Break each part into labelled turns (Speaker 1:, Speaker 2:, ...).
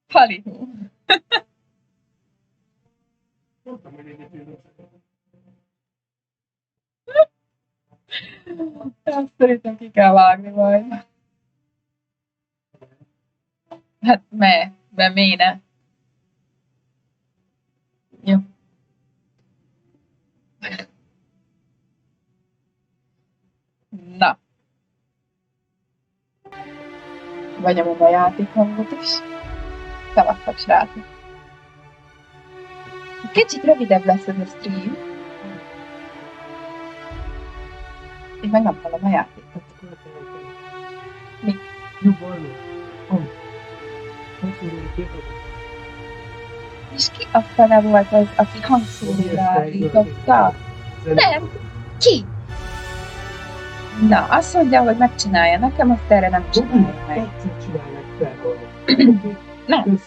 Speaker 1: Halihó. Ezt szerintem ki kell vágni majd. Hát mert miért ne? Jó. Na. Benyomom a játékhangot is. Szevasztok, srácok. Kicsit rövidebb lesz ez a stream. Én meg nem hallom a játékot. Mi? És ki a fele volt az, aki hangszóróra állította? Nem! Ki? Na, azt mondja, hogy megcsinálja nekem, azt erre nem csinálja meg. Nem.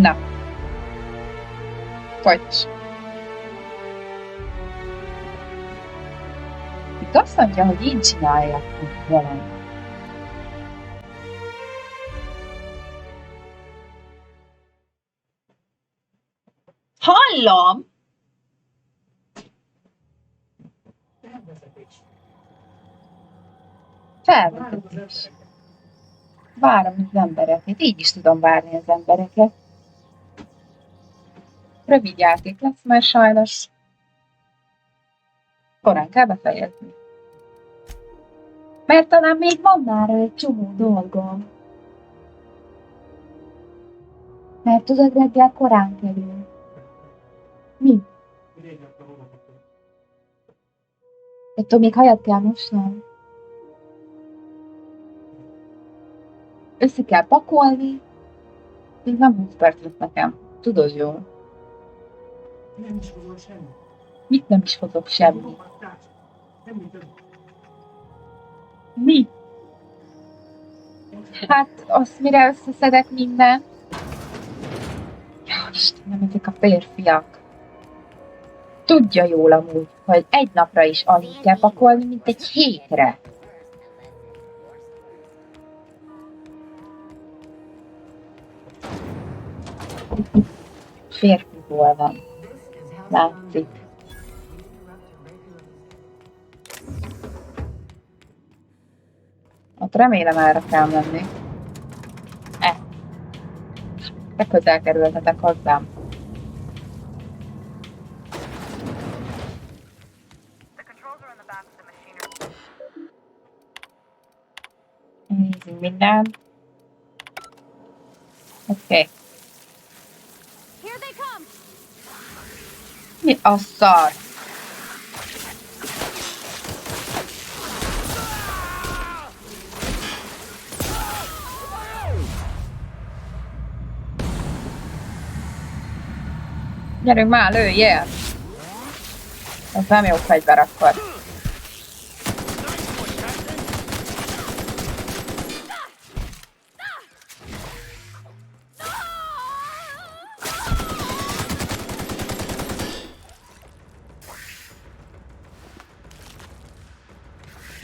Speaker 1: Na. Folytass. Itt azt mondja, hogy én csináljak valamit. Hallom! Felvezetés. Várom az embereket. Így is tudom várni az embereket. Rövid játék lesz, mert sajnos korán kell befejezni. Mert talán még van már egy csomó dolgom. Mert tudod, reggel korán kerül. Mi? Ettől még hajat kell mosnom. Össze kell pakolni. Még nem 20 perc lesz nekem. Tudod jól.
Speaker 2: Nem is hozol semmit.
Speaker 1: Mit nem is hozok semmit? Mi? Hát, azt mire összeszedek mindent. Ja, Istenem, ezek a férfiak. Tudja jól amúgy, hogy egy napra is alig kell pakolni, mint egy hétre. Férfiból van. Látszik. Ott remélem erre kell menni. De közel kerültetek hozzám. Nézzünk mindent. Oké. Mi a szar? Gyerünk már, lőjél! Ez nem jó fegyver akkor.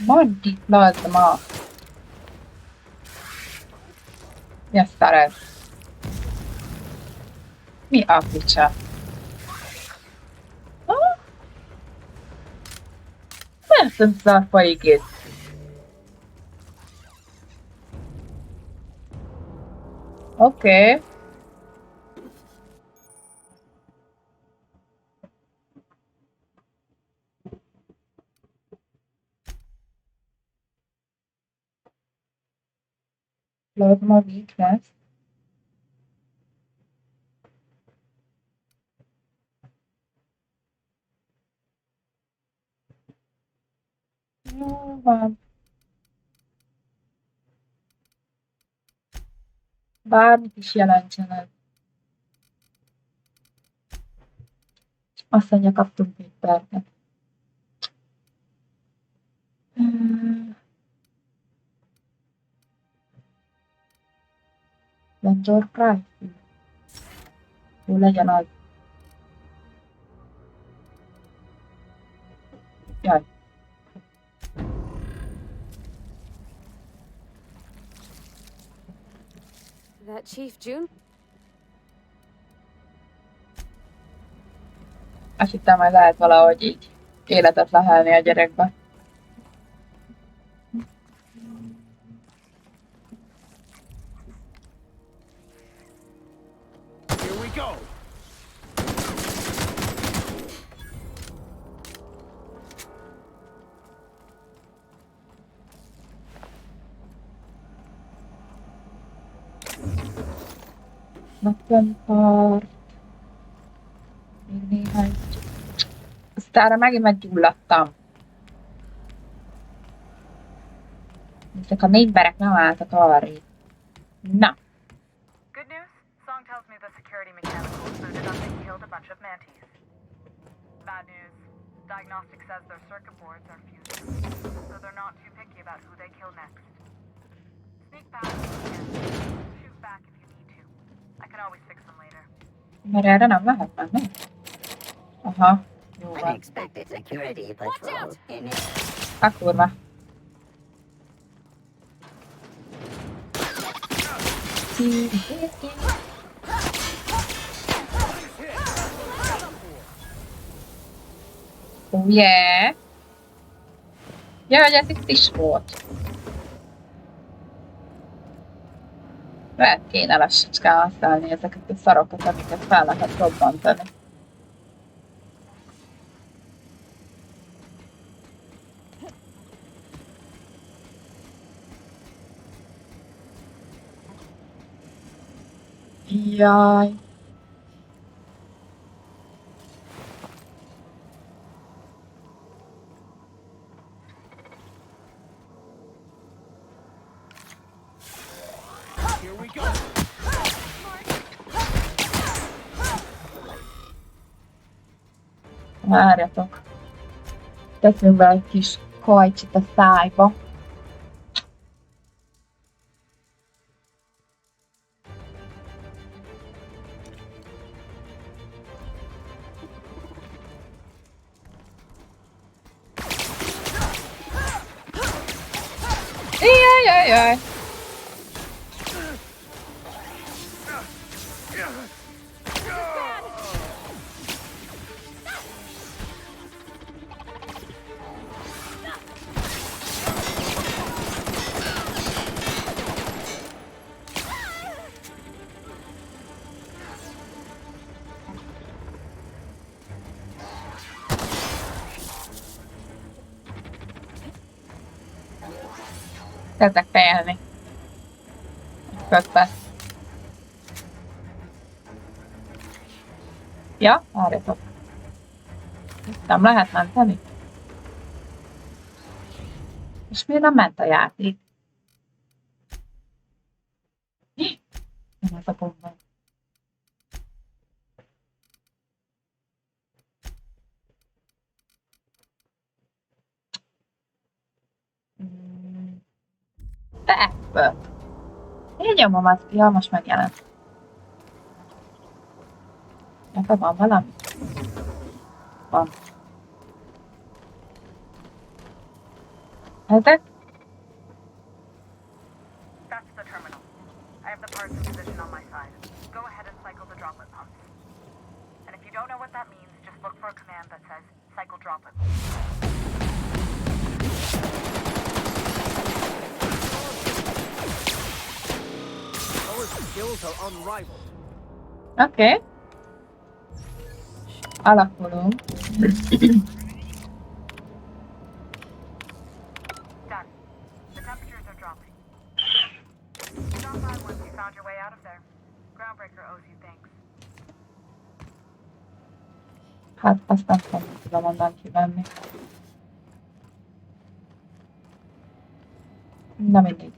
Speaker 1: Mondd itt, plazma! Mi a szar ez? Mi a picsa? Nem szar folyik itt. Oké. Plazma weakness. Jó van. Bármit is jelentsen ez. Azt mondja, kaptunk egy percet. Vendor price. Jó legyen az. Jaj.
Speaker 3: That Chief June?
Speaker 1: Azt hittem, hogy lehet valahogy így életet lehelni a gyerekbe.
Speaker 4: Here we go.
Speaker 1: Napfenntart. Még néhány. Aztánra megint meggyulladtam. Ezek a négyberek nem álltak arrébb. Na.
Speaker 5: Good news? Song tells me the security mechanicals booted up and killed a bunch of mantis. Bad news. Diagnostic says their circuit boards are fused, so they're not too picky about who they kill next. Sneak past if you can. Shoot back if you need to. I can always fix them later.
Speaker 1: Mert erre nem lehet menni? Aha. Jó van.
Speaker 6: Unexpected security patrol in it.
Speaker 1: A kurva. Oh yeah! Ja, hogy ez itt is volt. Lehet kéne lassacskán használni ezeket a szarokat, amiket fel lehet robbantani. Jaj.
Speaker 4: Here we go.
Speaker 1: Várjatok. Teszünk be egy kis kajcsit a szájba. Jaj. Kezdek félni. Közben. Ja, várjatok. Nem lehet menteni? És miért nem ment a játék? Nem ez a bomba. Ebből. Én nyomom az... Ja, most megjelent. Ebben van valami? Van. Ezek?
Speaker 5: That's the terminal. I have the parts in position on my side. Go ahead and cycle the droplet pumps. And if you don't know what that means, just look for a command that says cycle droplet pumps.
Speaker 4: Our skills are unrivaled.
Speaker 1: Oké. Alakulunk.
Speaker 5: Done. The temperatures are dropping. Stop by once you found your way out of there. Groundbreaker owes you thanks.
Speaker 1: Hát azt nem tudom onnan kivenni. Na mindegy.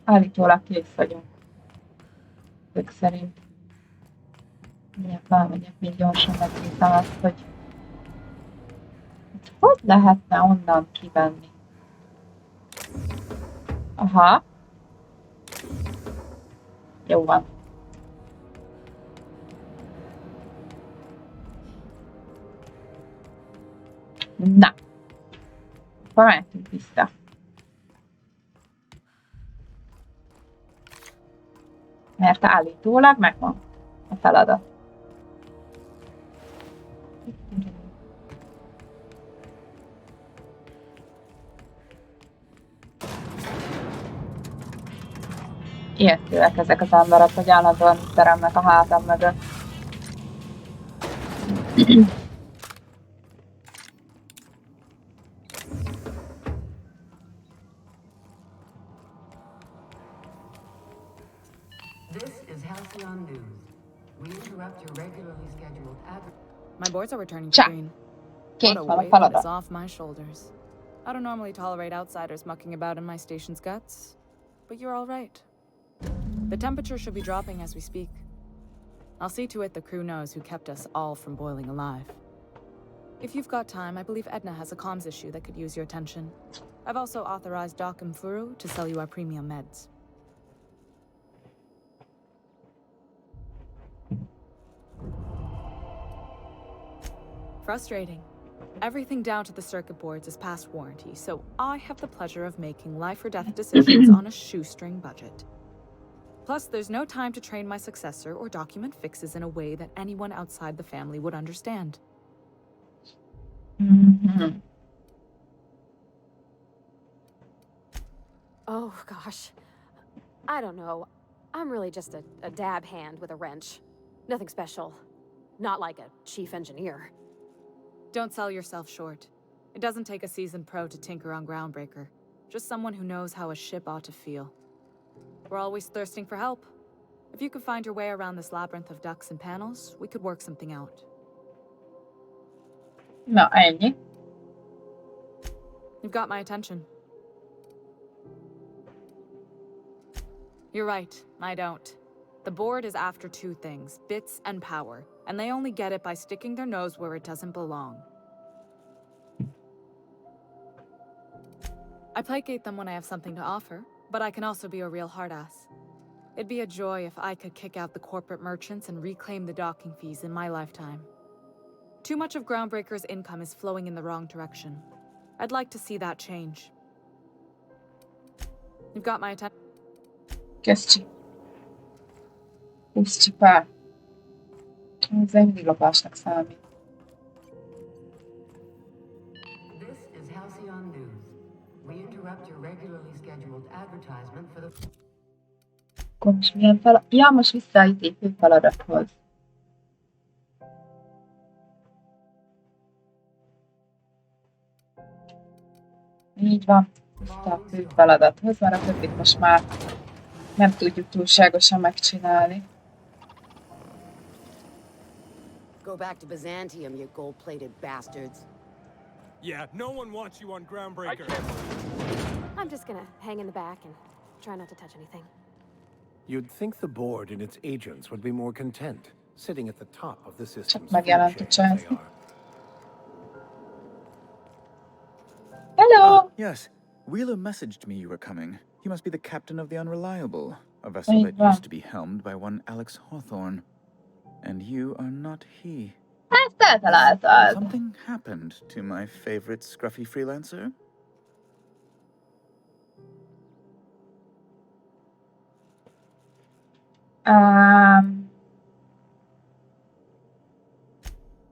Speaker 1: Állítólag kész vagyunk. Ők szerint. Mindjárt válmegyek, még gyorsan megnézem azt, hogy lehetne onnan kivenni. Aha. Jó van. Na. Akkor mehetünk vissza. Mert állítólag megvan a feladat. Ijesztőek ezek az emberek, hogy állandóan itt teremnek a hátam mögött.
Speaker 2: This is Halcyon News. We interrupt your regularly scheduled
Speaker 5: My boards are returning
Speaker 1: Csa.
Speaker 5: to green. What
Speaker 1: Kész
Speaker 5: a
Speaker 1: van a
Speaker 5: weight that is
Speaker 1: feladat.
Speaker 5: off my shoulders. I don't normally tolerate outsiders mucking about in my station's guts, but you're all right. The temperature should be dropping as we speak. I'll see to it the crew knows who kept us all from boiling alive. If you've got time, I believe Edna has a comms issue that could use your attention. I've also authorized Doc and Furu to sell you our premium meds. Frustrating. Everything down to the circuit boards is past warranty, so I have the pleasure of making life or death decisions on a shoestring budget. Plus, there's no time to train my successor or document fixes in a way that anyone outside the family would understand.
Speaker 1: Mhm.
Speaker 3: Oh, gosh. I don't know. I'm really just a dab hand with a wrench. Nothing special. Not like a chief engineer.
Speaker 5: Don't sell yourself short. It doesn't take a seasoned pro to tinker on Groundbreaker. Just someone who knows how a ship ought to feel. We're always thirsting for help. If you could find your way around this labyrinth of ducts and panels, we could work something out.
Speaker 1: Na, ennyi.
Speaker 5: You've got my attention. You're right, I don't. The board is after two things, bits and power, and they only get it by sticking their nose where it doesn't belong. I placate them when I have something to offer, but I can also be a real hard-ass. It'd be a joy if I could kick out the corporate merchants and reclaim the docking fees in my lifetime. Too much of Groundbreaker's income is flowing in the wrong direction. I'd like to see that change. You've got my attention.
Speaker 1: Kezdjük. Húsz csipá. Ez mindig lopásnak számít.
Speaker 2: This is Halcyon News. We interrupt your regularly scheduled advertisement for the...
Speaker 1: Akkor most milyen feladat? Ja, most vissza a ítélő feladathoz. Így van. Vissza a fő feladathoz, mert a többit most már nem tudjuk túlságosan megcsinálni.
Speaker 6: Go back to Byzantium, you gold-plated bastards.
Speaker 4: Yeah, no one wants you on Groundbreaker.
Speaker 3: I'm just gonna hang in the back and try not to touch anything.
Speaker 7: You'd think the board and its agents would be more content, sitting at the top of the system's food
Speaker 1: megjelent a
Speaker 7: chain as
Speaker 1: csaj.
Speaker 7: they are.
Speaker 1: Hello!
Speaker 8: Yes. Wheeler messaged me you were coming. You must be the captain of the Unreliable, a vessel that
Speaker 1: Így van.
Speaker 8: used to be helmed by one Alex Hawthorne. And you are not he.
Speaker 1: Ezt eltaláltad.
Speaker 8: Something happened to my favorite scruffy freelancer?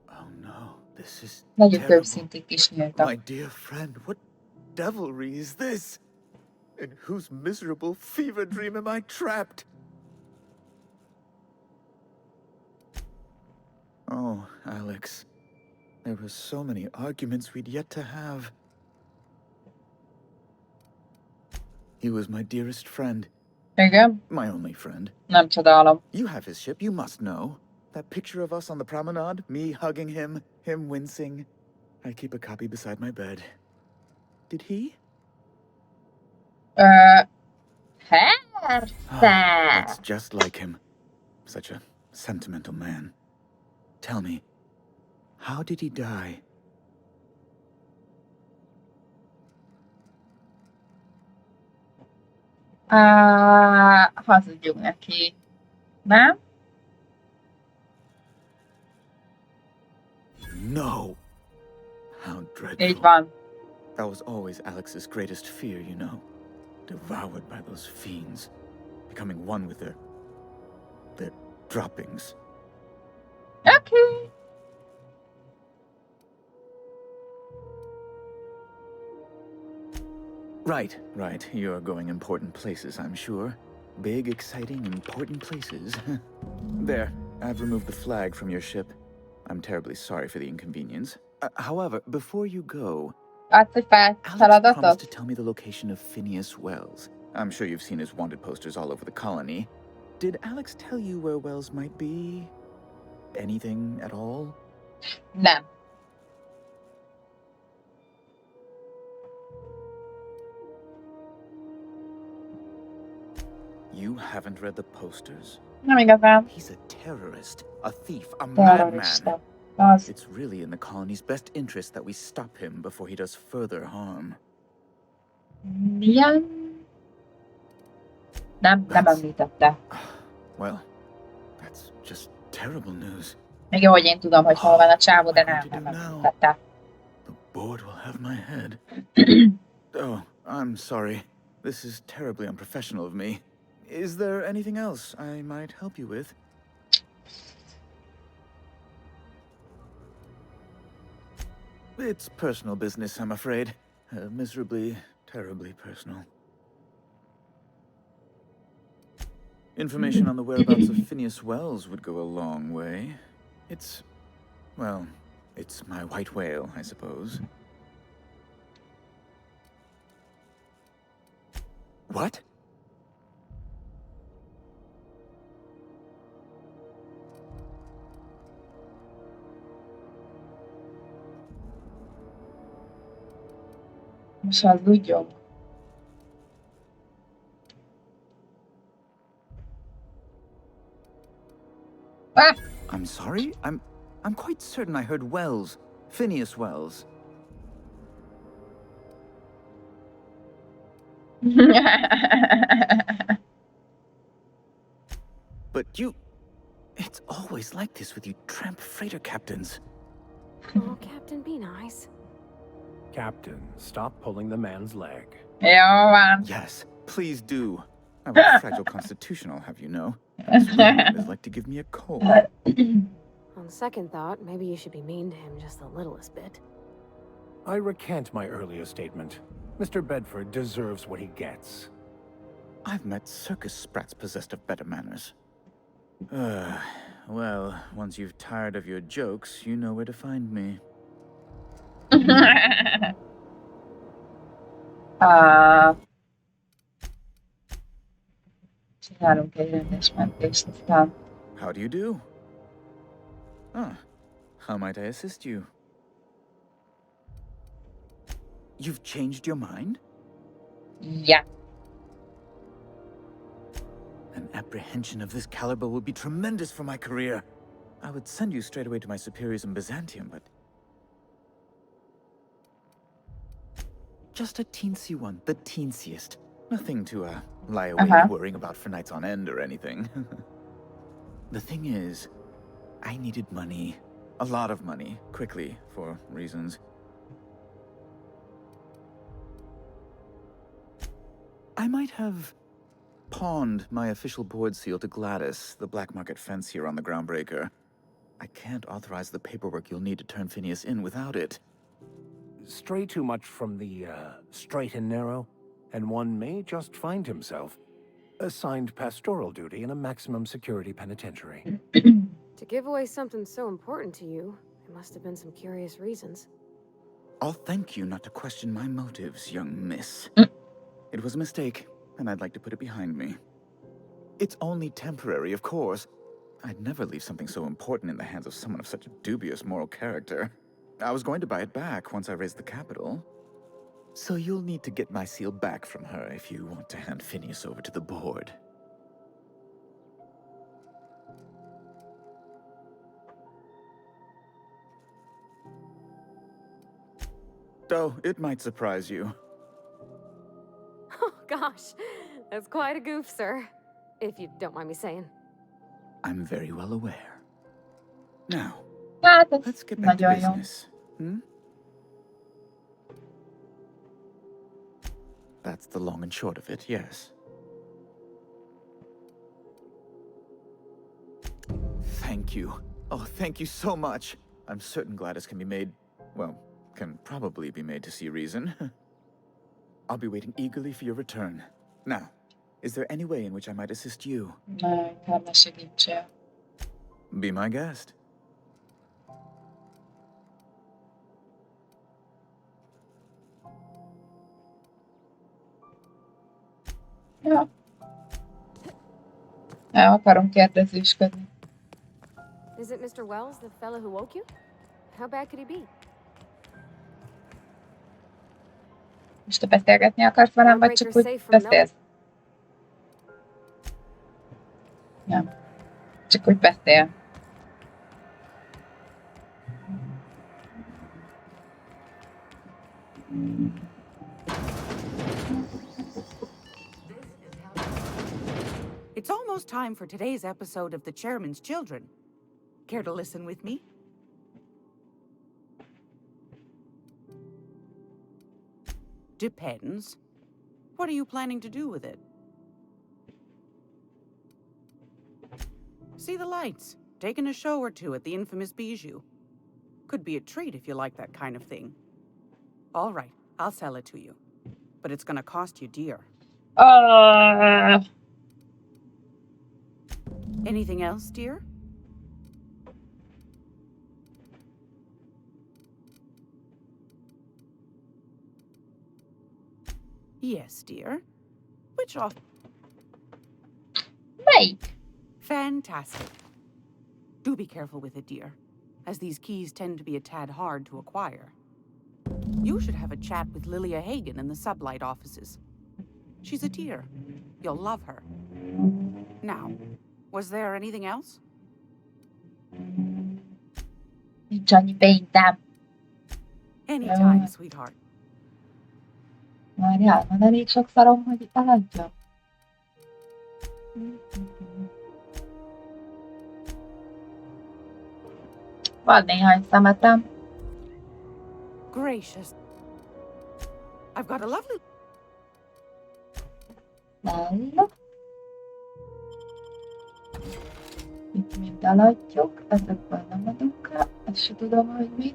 Speaker 8: Oh no, this is
Speaker 1: Legyünk
Speaker 8: terrible.
Speaker 1: őszintén kis nyíltak.
Speaker 8: My dear friend, what devilry is this? In whose miserable fever dream am I trapped? Oh, Alex. There were so many arguments we'd yet to have. He was my dearest friend.
Speaker 1: Igen,
Speaker 8: My only friend.
Speaker 1: nem csodálom.
Speaker 8: You have his ship, you must know. That picture of us on the promenade, me hugging him, him wincing. I keep a copy beside my bed. Did he?
Speaker 1: Persze!
Speaker 8: That's just like him. Such a sentimental man. Tell me, how did he die?
Speaker 1: Hazudjunk neki. Nem?
Speaker 8: No. How
Speaker 1: Így
Speaker 8: dreadful.
Speaker 1: van.
Speaker 8: That was always Alex's greatest fear, you know. Devoured by those fiends. Becoming one with their They're droppings.
Speaker 1: Okay.
Speaker 8: Right. You're going important places, I'm sure. Big, exciting, important places. There, I've removed the flag from your ship. I'm terribly sorry for the inconvenience. However, before you go,
Speaker 1: Adsz egy
Speaker 8: Alex promised
Speaker 1: feladatot?
Speaker 8: to tell me the location of Phineas Wells. I'm sure you've seen his wanted posters all over the colony. Did Alex tell you where Wells might be? Anything at all?
Speaker 1: Nem.
Speaker 8: You haven't read the posters?
Speaker 1: Nem igazán.
Speaker 8: He's a terrorist, a thief, a madman.
Speaker 1: Terrorista. Az.
Speaker 8: It's really in the colony's best interest that we stop him before he does further harm.
Speaker 1: Milyen? Nem említette.
Speaker 8: Well, that's just terrible news.
Speaker 1: Még jó, hogy én tudom, hogy hol van a csávó, de nem említette.
Speaker 8: The board will have my head. Oh, I'm sorry. This is terribly unprofessional of me. Is there anything else I might help you with? It's personal business, I'm afraid. Miserably, terribly personal. Information on the whereabouts of Phineas Wells would go a long way. It's my white whale, I suppose. What?
Speaker 1: Most hazudjon. Ah!
Speaker 8: I'm sorry? I'm quite certain I heard Wells. Phineas Wells. But you... It's always like this with you tramp freighter captains.
Speaker 3: Oh, Captain, be nice.
Speaker 7: Captain, stop pulling the man's leg.
Speaker 1: Jó van.
Speaker 8: Yes, please do. I have a fragile constitution, I'll have you know. It's like to give me a cold.
Speaker 3: On second thought, maybe you should be mean to him just the littlest bit.
Speaker 7: I recant my earlier statement. Mr. Bedford deserves what he gets.
Speaker 8: I've met circus sprats possessed of better manners. Well, once you've tired of your jokes, you know where to find me.
Speaker 1: Csinálunk egy rendes mentést aztán.
Speaker 8: How do you do? How might I assist you? You've changed your mind?
Speaker 1: Yeah.
Speaker 8: An apprehension of this caliber will be tremendous for my career. I would send you straight away to my superiors in Byzantium, but... Just a teensy one, the teensiest. Nothing to, lie awake worrying about for nights on end or anything. The thing is, I needed money. A lot of money, quickly, for reasons. I might have pawned my official board seal to Gladys, the black market fence here on the Groundbreaker. I can't authorize the paperwork you'll need to turn Phineas in without it.
Speaker 7: Stray too much from the, straight and narrow, and one may just find himself assigned pastoral duty in a maximum security penitentiary.
Speaker 3: To give away something so important to you, there must have been some curious reasons.
Speaker 8: I'll thank you not to question my motives, young miss. It was a mistake, and I'd like to put it behind me. It's only temporary, of course. I'd never leave something so important in the hands of someone of such dubious moral character. I was going to buy it back once I raised the capital. So you'll need to get my seal back from her if you want to hand Phineas over to the board. Oh, it might surprise you.
Speaker 3: Oh, gosh. That's quite a goof, sir. If you don't mind me saying.
Speaker 8: I'm very well aware. Now,
Speaker 1: Hát ez
Speaker 8: let's get back to
Speaker 1: nagyon jó.
Speaker 8: business. That's the long and short of it, yes. thank you. Oh, thank you so much. I'm certain Gladys can be made, well, can probably be made to see reason. I'll be waiting eagerly for your return. Now, is there any way in which I might assist you?
Speaker 1: Na, inkább ne segítsél.
Speaker 8: Be my guest.
Speaker 1: Ja. El akarom kérdezősködni.
Speaker 3: Is it Mr. Wells, the fellow who woke you? How bad could he be?
Speaker 1: Most te beszélgetni akarsz velem, vagy csak úgy beszélsz? Nem. Csak úgy beszél.
Speaker 9: It's almost time for today's episode of The Chairman's Children. Care to listen with me? Depends. What are you planning to do with it? See the lights. Taking a show or two at the infamous Bijou. Could be a treat if you like that kind of thing. All right, I'll sell it to you. But it's gonna cost you dear. Anything else, dear? Yes, dear. Which off?
Speaker 1: Melyik?
Speaker 9: Fantastic. Do be careful with it, dear, as these keys tend to be a tad hard to acquire. You should have a chat with Lilia Hagen in the sublight offices. She's a dear. You'll love her. Now, was there anything else?
Speaker 1: Nincs annyi pénzem.
Speaker 9: Anytime, sweetheart.
Speaker 1: Várjál, van elég sok szarom, hogy eladjam. Van néhány szemetem.
Speaker 9: Gracious. I've got a lovely...
Speaker 1: Bella. Itt mind eladjuk, ezekből nem adunk el, ezt se tudom, hogy mi.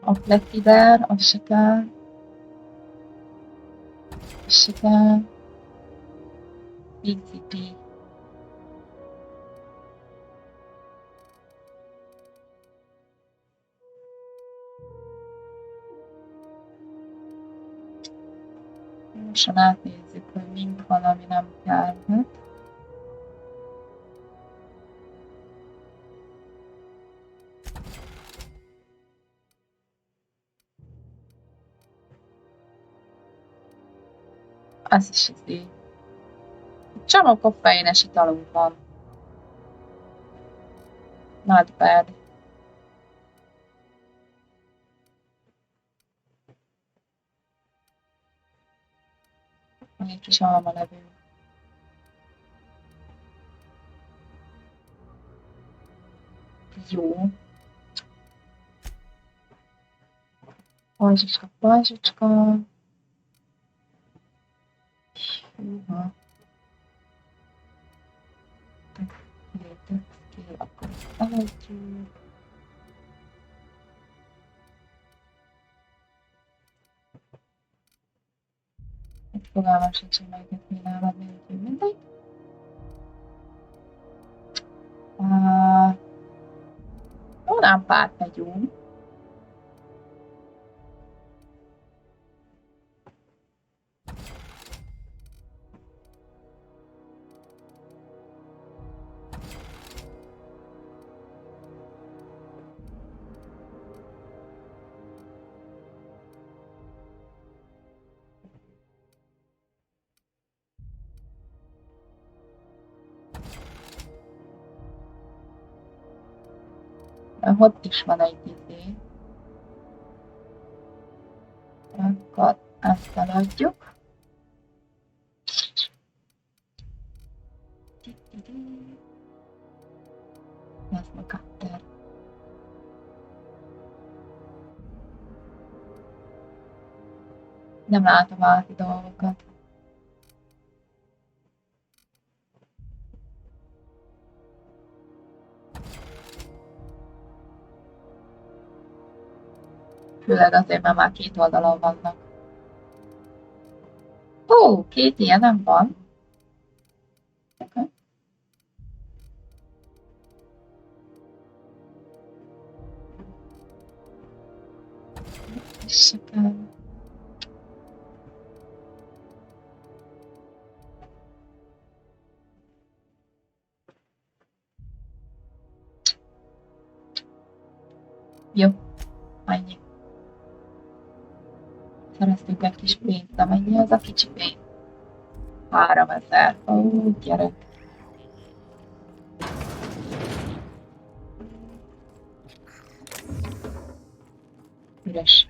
Speaker 1: A Flexider, az se kell. Az se kell. PCP. Most átnézzük, hogy mind van, ami nem kellhet. Az is izé. Csomó koffeines italunk van. Not bad. Van egy kis almalevünk. Jó. Pajzsicska, pajzsicska. Húha. Textil, akkor ezt eladjuk. Egy fogalmam sincs, hogy melyiket kéne eladni, úgyhogy mindegy. Onnan párt megyünk. Ott is van egy izé. Akkor ezt eladjuk. Ez a cutter. Nem látom át a dolgokat. Főleg azért, mert már két oldalon vannak. Ó, két ilyenem van. Okay. És jó, annyi. Szereztünk egy kis pénzt, de mennyi az a kicsi pénz? 3000. Ó, gyerek. Üres.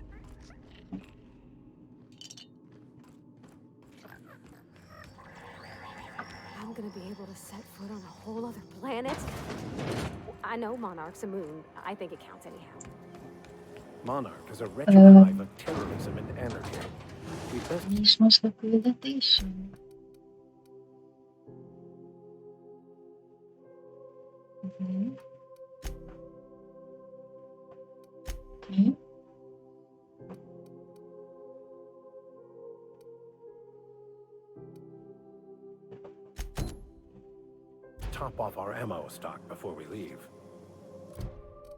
Speaker 3: I'm gonna be able to set foot on a whole other planet? I know Monarch's a moon. I think it counts anyhow.
Speaker 7: Monarch is a wretched hive of terrorism and anarchy. We best
Speaker 1: Mi is most a küldetésünk? Oké.
Speaker 7: top off our ammo stock before we leave.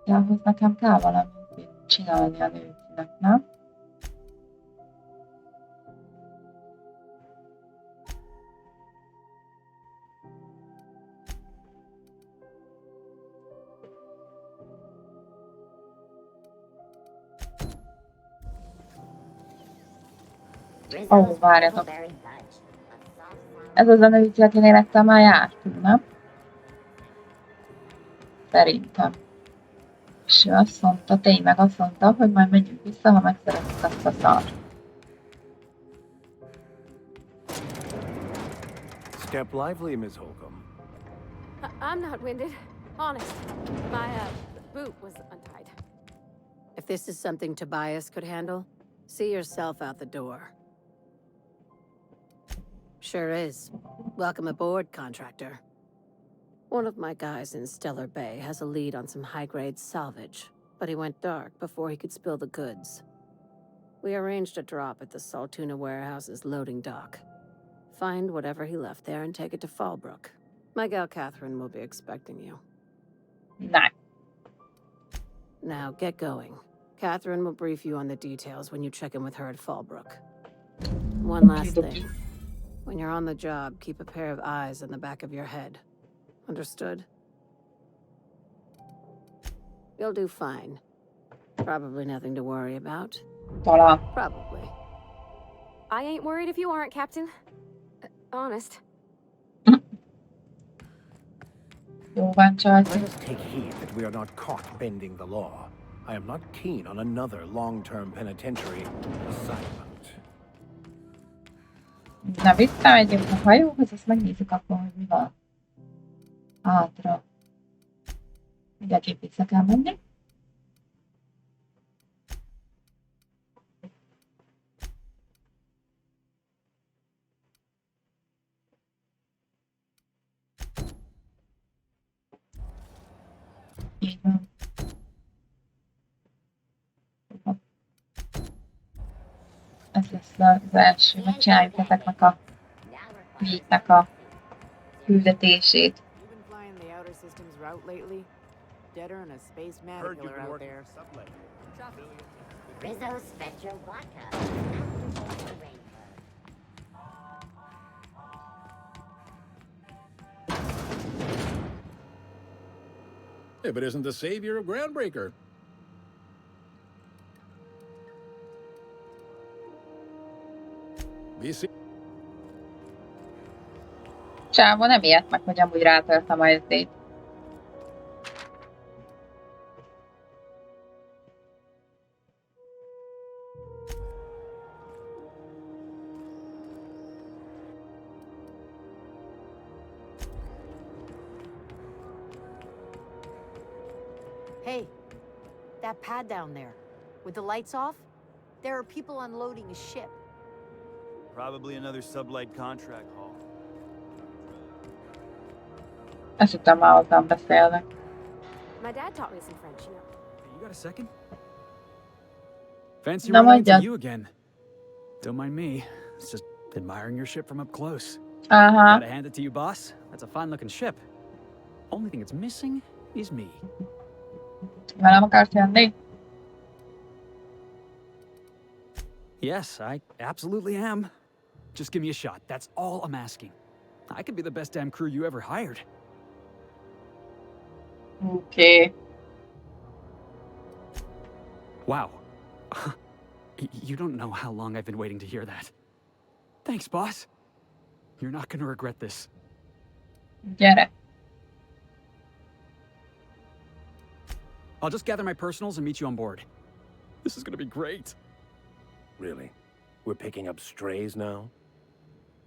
Speaker 1: Ja, ahhoz nekem kell valamit csinálni a nőknek, nem? Ó, várjatok. Ez az a nő, akinél lettem már jártunk, nem? Szerintem. És ő azt mondta, tényleg azt mondta, hogy majd megyünk vissza, ha megszerezzük azt a szart.
Speaker 7: Step lively, Miss Holcomb.
Speaker 3: I'm not winded. Honest. My, boot was untied.
Speaker 6: If this is something Tobias could handle, see yourself out the door. Sure is. Welcome aboard, contractor. One of my guys in Stellar Bay has a lead on some high-grade salvage, but he went dark before he could spill the goods. We arranged a drop at the Saltuna warehouse's loading dock. Find whatever he left there and take it to Fallbrook. My gal Catherine will be expecting you.
Speaker 1: Nice.
Speaker 6: Now get going. Catherine will brief you on the details when you check in with her at Fallbrook. One last thing. When you're on the job, keep a pair of eyes in the back of your head. Understood? You'll do fine. Probably nothing to worry about.
Speaker 1: Talán.
Speaker 6: Probably.
Speaker 3: I ain't worried if you aren't, Captain. Honest.
Speaker 1: Jó van,
Speaker 7: Let
Speaker 1: csajci.
Speaker 7: us take heed that we are not caught bending the law. I am not keen on another long-term penitentiary assignment.
Speaker 1: Na, visszamegyünk a hajóhoz, azt megnézzük akkor, hogy mi van. Hátra. Mindenképp vissza kell menni. Így van. Ez lesz az első, megcsináljuk ezeknek a hülyéknek a küldetését.
Speaker 9: You've been flying the outer systems route lately? Deader than a space
Speaker 4: Heard you've
Speaker 9: killer
Speaker 4: been
Speaker 9: out
Speaker 4: working
Speaker 9: there.
Speaker 4: sublet.
Speaker 10: Rizzo Spectre Vodka.
Speaker 11: If it isn't the savior of Groundbreaker.
Speaker 1: Csávó nem ilyet meg, hogy amúgy rátöltem a SD-t.
Speaker 12: Hey, that pad down there, with the lights off, there are people unloading a ship.
Speaker 13: Probably another sublight contract haul.
Speaker 1: Azt hittem már hozzám beszélnek.
Speaker 3: My dad taught me some French, you know.
Speaker 14: Hey, you got a second? Fancy
Speaker 1: Na
Speaker 14: running into
Speaker 1: mondjad.
Speaker 14: you again. Don't mind me. It's just admiring your ship from up close.
Speaker 1: Aha.
Speaker 14: Gotta hand it to you, boss. That's a fine-looking ship. Only thing it's missing is me.
Speaker 1: Velem akarsz jönni?
Speaker 14: Yes, I absolutely am. Just give me a shot. That's all I'm asking. I could be the best damn crew you ever hired.
Speaker 1: Oké.
Speaker 14: Wow. You don't know how long I've been waiting to hear that. Thanks, boss. You're not gonna regret this.
Speaker 1: Gyere.
Speaker 14: I'll just gather my personals and meet you on board. This is gonna be great.
Speaker 7: Really? We're picking up strays now?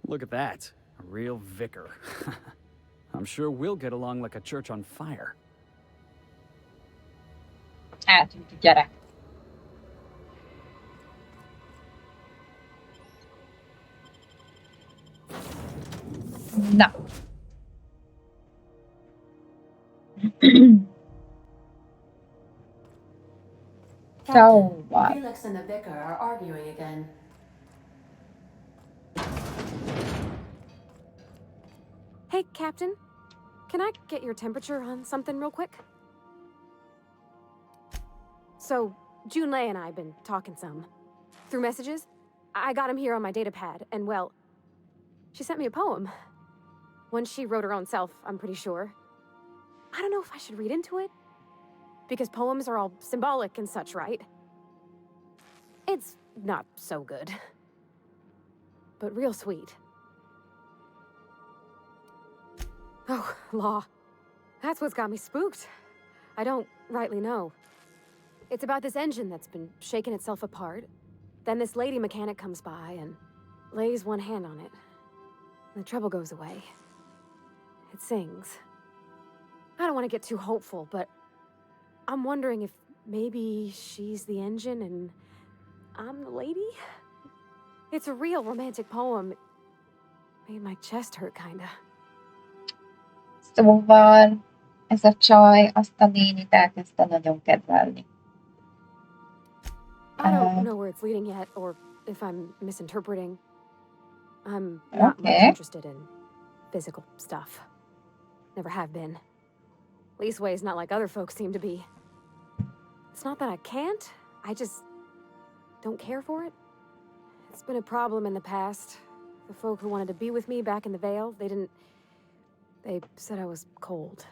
Speaker 14: Look at that. A real vicar. I'm sure we'll get along like a church on fire.
Speaker 1: Eltűnt a gyerek. Na. Szóval.
Speaker 3: Felix and the vicar are arguing again. Hey, Captain. Can I get your temperature on something real quick? So, Junlei and I have been talking some. Through messages. I got him here on my data pad, and well, she sent me a poem. One she wrote her own self, I'm pretty sure. I don't know if I should read into it. Because poems are all symbolic and such, right? It's not so good. But real sweet. Oh, law. That's what's got me spooked. I don't rightly know. It's about this engine that's been shaking itself apart. Then this lady mechanic comes by and lays one hand on it. And the trouble goes away. It sings. I don't want to get too hopeful, but I'm wondering if maybe she's the engine and I'm the lady? It's a real romantic poem. Made my chest hurt, kinda.
Speaker 1: Szóval ez a csaj azt a nénit elkezdte nagyon kedvelni.
Speaker 3: I don't know where it's leading yet, or if I'm misinterpreting. I'm not much interested in physical stuff. Never have been. Leastways, not like other folks seem to be. It's not that I can't, I just don't care for it. It's been a problem in the past. The folk who wanted to be with me back in the Vale, they said I was cold.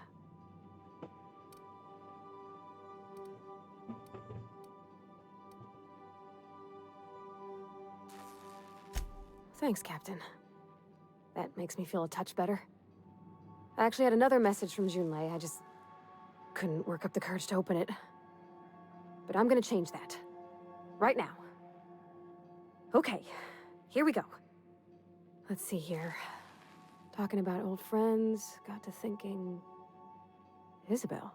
Speaker 3: Thanks, Captain. That makes me feel a touch better. I actually had another message from Junlei. I just couldn't work up the courage to open it. But I'm gonna change that. Right now. Okay, here we go. Let's see here. Talking about old friends, got to thinking... Isabel?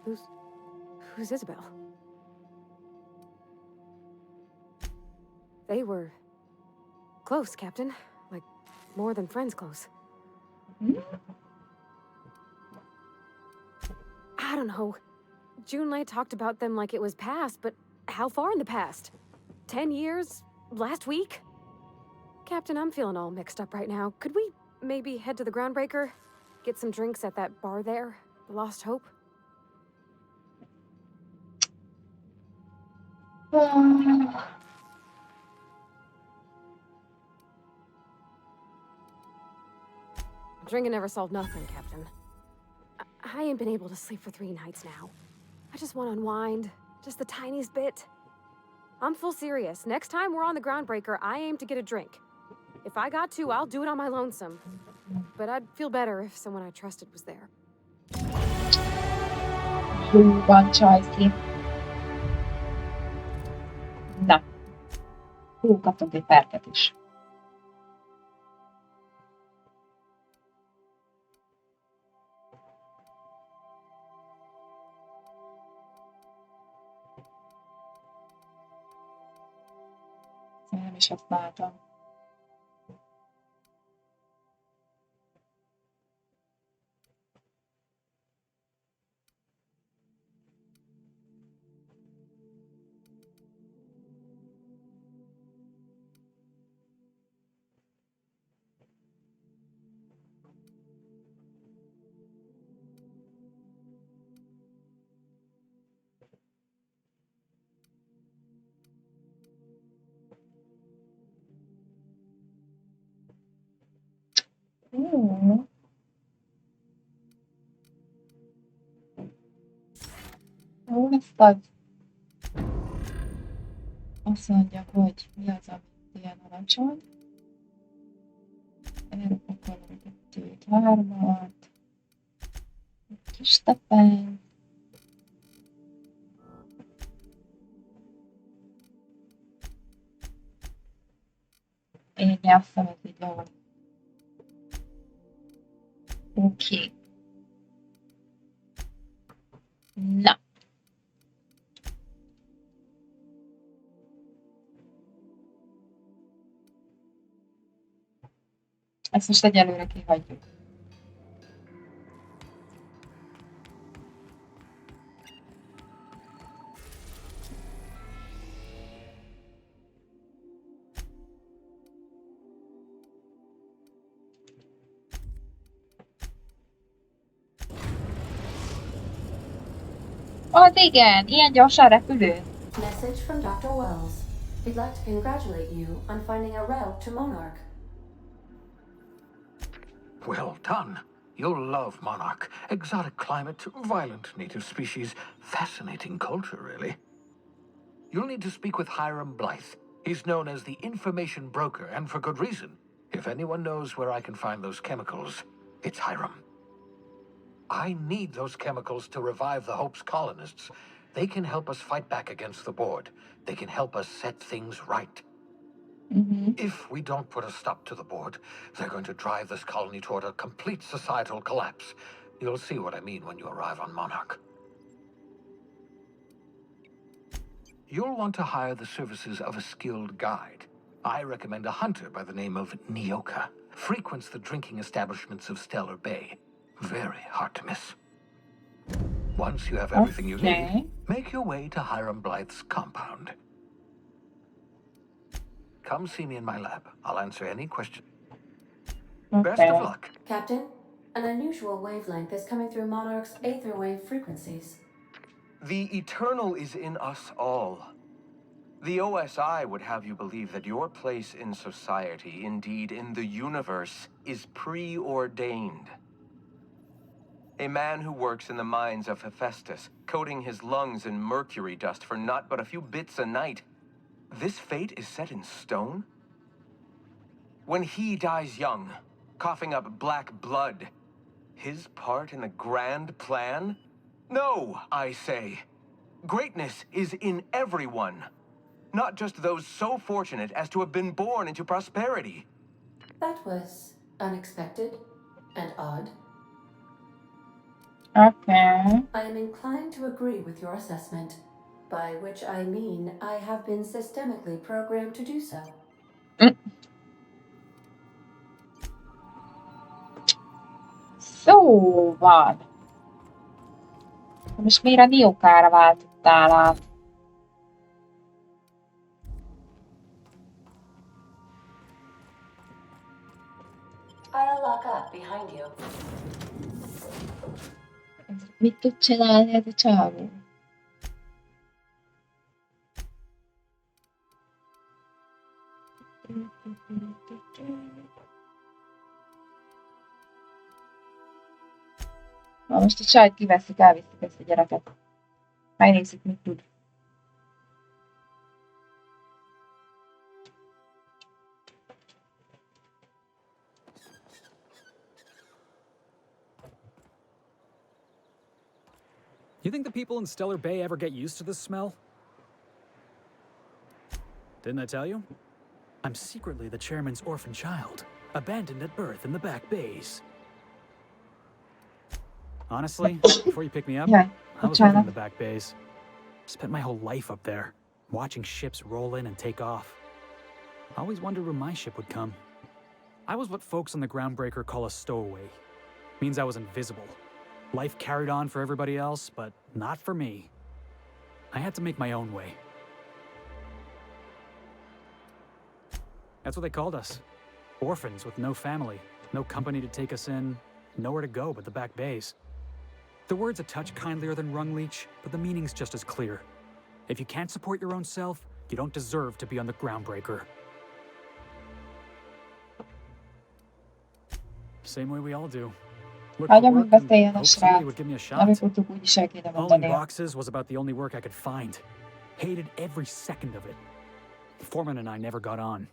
Speaker 3: Who's Isabel? They were... close, Captain. Like, more than friends close. I don't know. Junlei talked about them like it was past, but how far in the past? 10 years? Last week? Captain, I'm feeling all mixed up right now. Could we maybe head to the Groundbreaker? Get some drinks at that bar there? The Lost Hope? Drinking never solved nothing, Captain. I ain't been able to sleep for 3 nights now. I just want to unwind. Just the tiniest bit. I'm full serious. Next time we're on the Groundbreaker, I aim to get a drink. If I got to, I'll do it on my lonesome. But I'd feel better if someone I trusted was there.
Speaker 1: Jó van, Csajci. Na. Kaptunk egy perket is. Nem is használtam. Jó. Jó, ezt ad. Azt mondja, hogy mi az, amit ilyen alacsony. Elpakolom a 2-3-at. Kis tepeny. Én nyelvszem, ez így jól. Oké. Na. Ezt most egyelőre kihagyjuk. Az igen, ilyen gyorsan repülő.
Speaker 15: Message from Dr. Wells. He'd like to congratulate you on finding a route to Monarch.
Speaker 7: Well done. You'll love Monarch. Exotic climate, violent native species, fascinating culture, really. You'll need to speak with Hiram Blythe. He's known as the information broker, and for good reason. If anyone knows where I can find those chemicals, it's Hiram. I need those chemicals to revive the Hope's colonists. They can help us fight back against the board. They can help us set things right. If we don't put a stop to the board, they're going to drive this colony toward a complete societal collapse. You'll see what I mean when you arrive on Monarch. You'll want to hire the services of a skilled guide. I recommend a hunter by the name of Nyoka. Frequents the drinking establishments of Stellar Bay. Very hard to miss. Once you have everything you need, make your way to Hiram Blythe's compound. Come see me in my lab. I'll answer any question. Best of luck.
Speaker 15: Captain, an unusual wavelength is coming through Monarch's aether wave frequencies.
Speaker 16: The eternal is in us all. The OSI would have you believe that your place in society, indeed in the universe, is preordained. A man who works in the mines of Hephaestus, coating his lungs in mercury dust for not but a few bits a night. This fate is set in stone? When he dies young, coughing up black blood, his part in the grand plan? No, I say. Greatness is in everyone, not just those so fortunate as to have been born into prosperity.
Speaker 15: That was unexpected and odd.
Speaker 1: Okay.
Speaker 15: I am inclined to agree with your assessment, by which I mean I have been systemically programmed to do so.
Speaker 1: Szóval. Most miért a Niokára váltottál át?
Speaker 15: I'll lock up behind you.
Speaker 1: Mit tud csinálni ez a csávó? Na most a csajt kiveszik, elviszik ezt a gyereket. Megnézzük, mit tud.
Speaker 14: You think the people in Stellar Bay ever get used to this smell? Didn't I tell you? I'm secretly the chairman's orphan child, abandoned at birth in the back bays. Honestly, before you pick me up, I was living in the back bays. Spent my whole life up there, watching ships roll in and take off. Always wondered when my ship would come. I was what folks on the Groundbreaker call a stowaway. Means I was invisible. Life carried on for everybody else, but not for me. I had to make my own way. That's what they called us. Orphans with no family, no company to take us in, nowhere to go but the back bays. The word's a touch kindlier than rung leech, but the meaning's just as clear. If you can't support your own self, you don't deserve to be on the Groundbreaker. Same way we all do. Look
Speaker 1: Hagyom,
Speaker 14: for
Speaker 1: hogy
Speaker 14: work and
Speaker 1: beszéljen a
Speaker 14: hope somebody
Speaker 1: srác.
Speaker 14: would give me a shot.
Speaker 1: Előbb-utóbb úgyis el kéne
Speaker 14: Hauling
Speaker 1: mondania.
Speaker 14: boxes was about the only work I could find. Hated every second of it. The foreman and I never got on.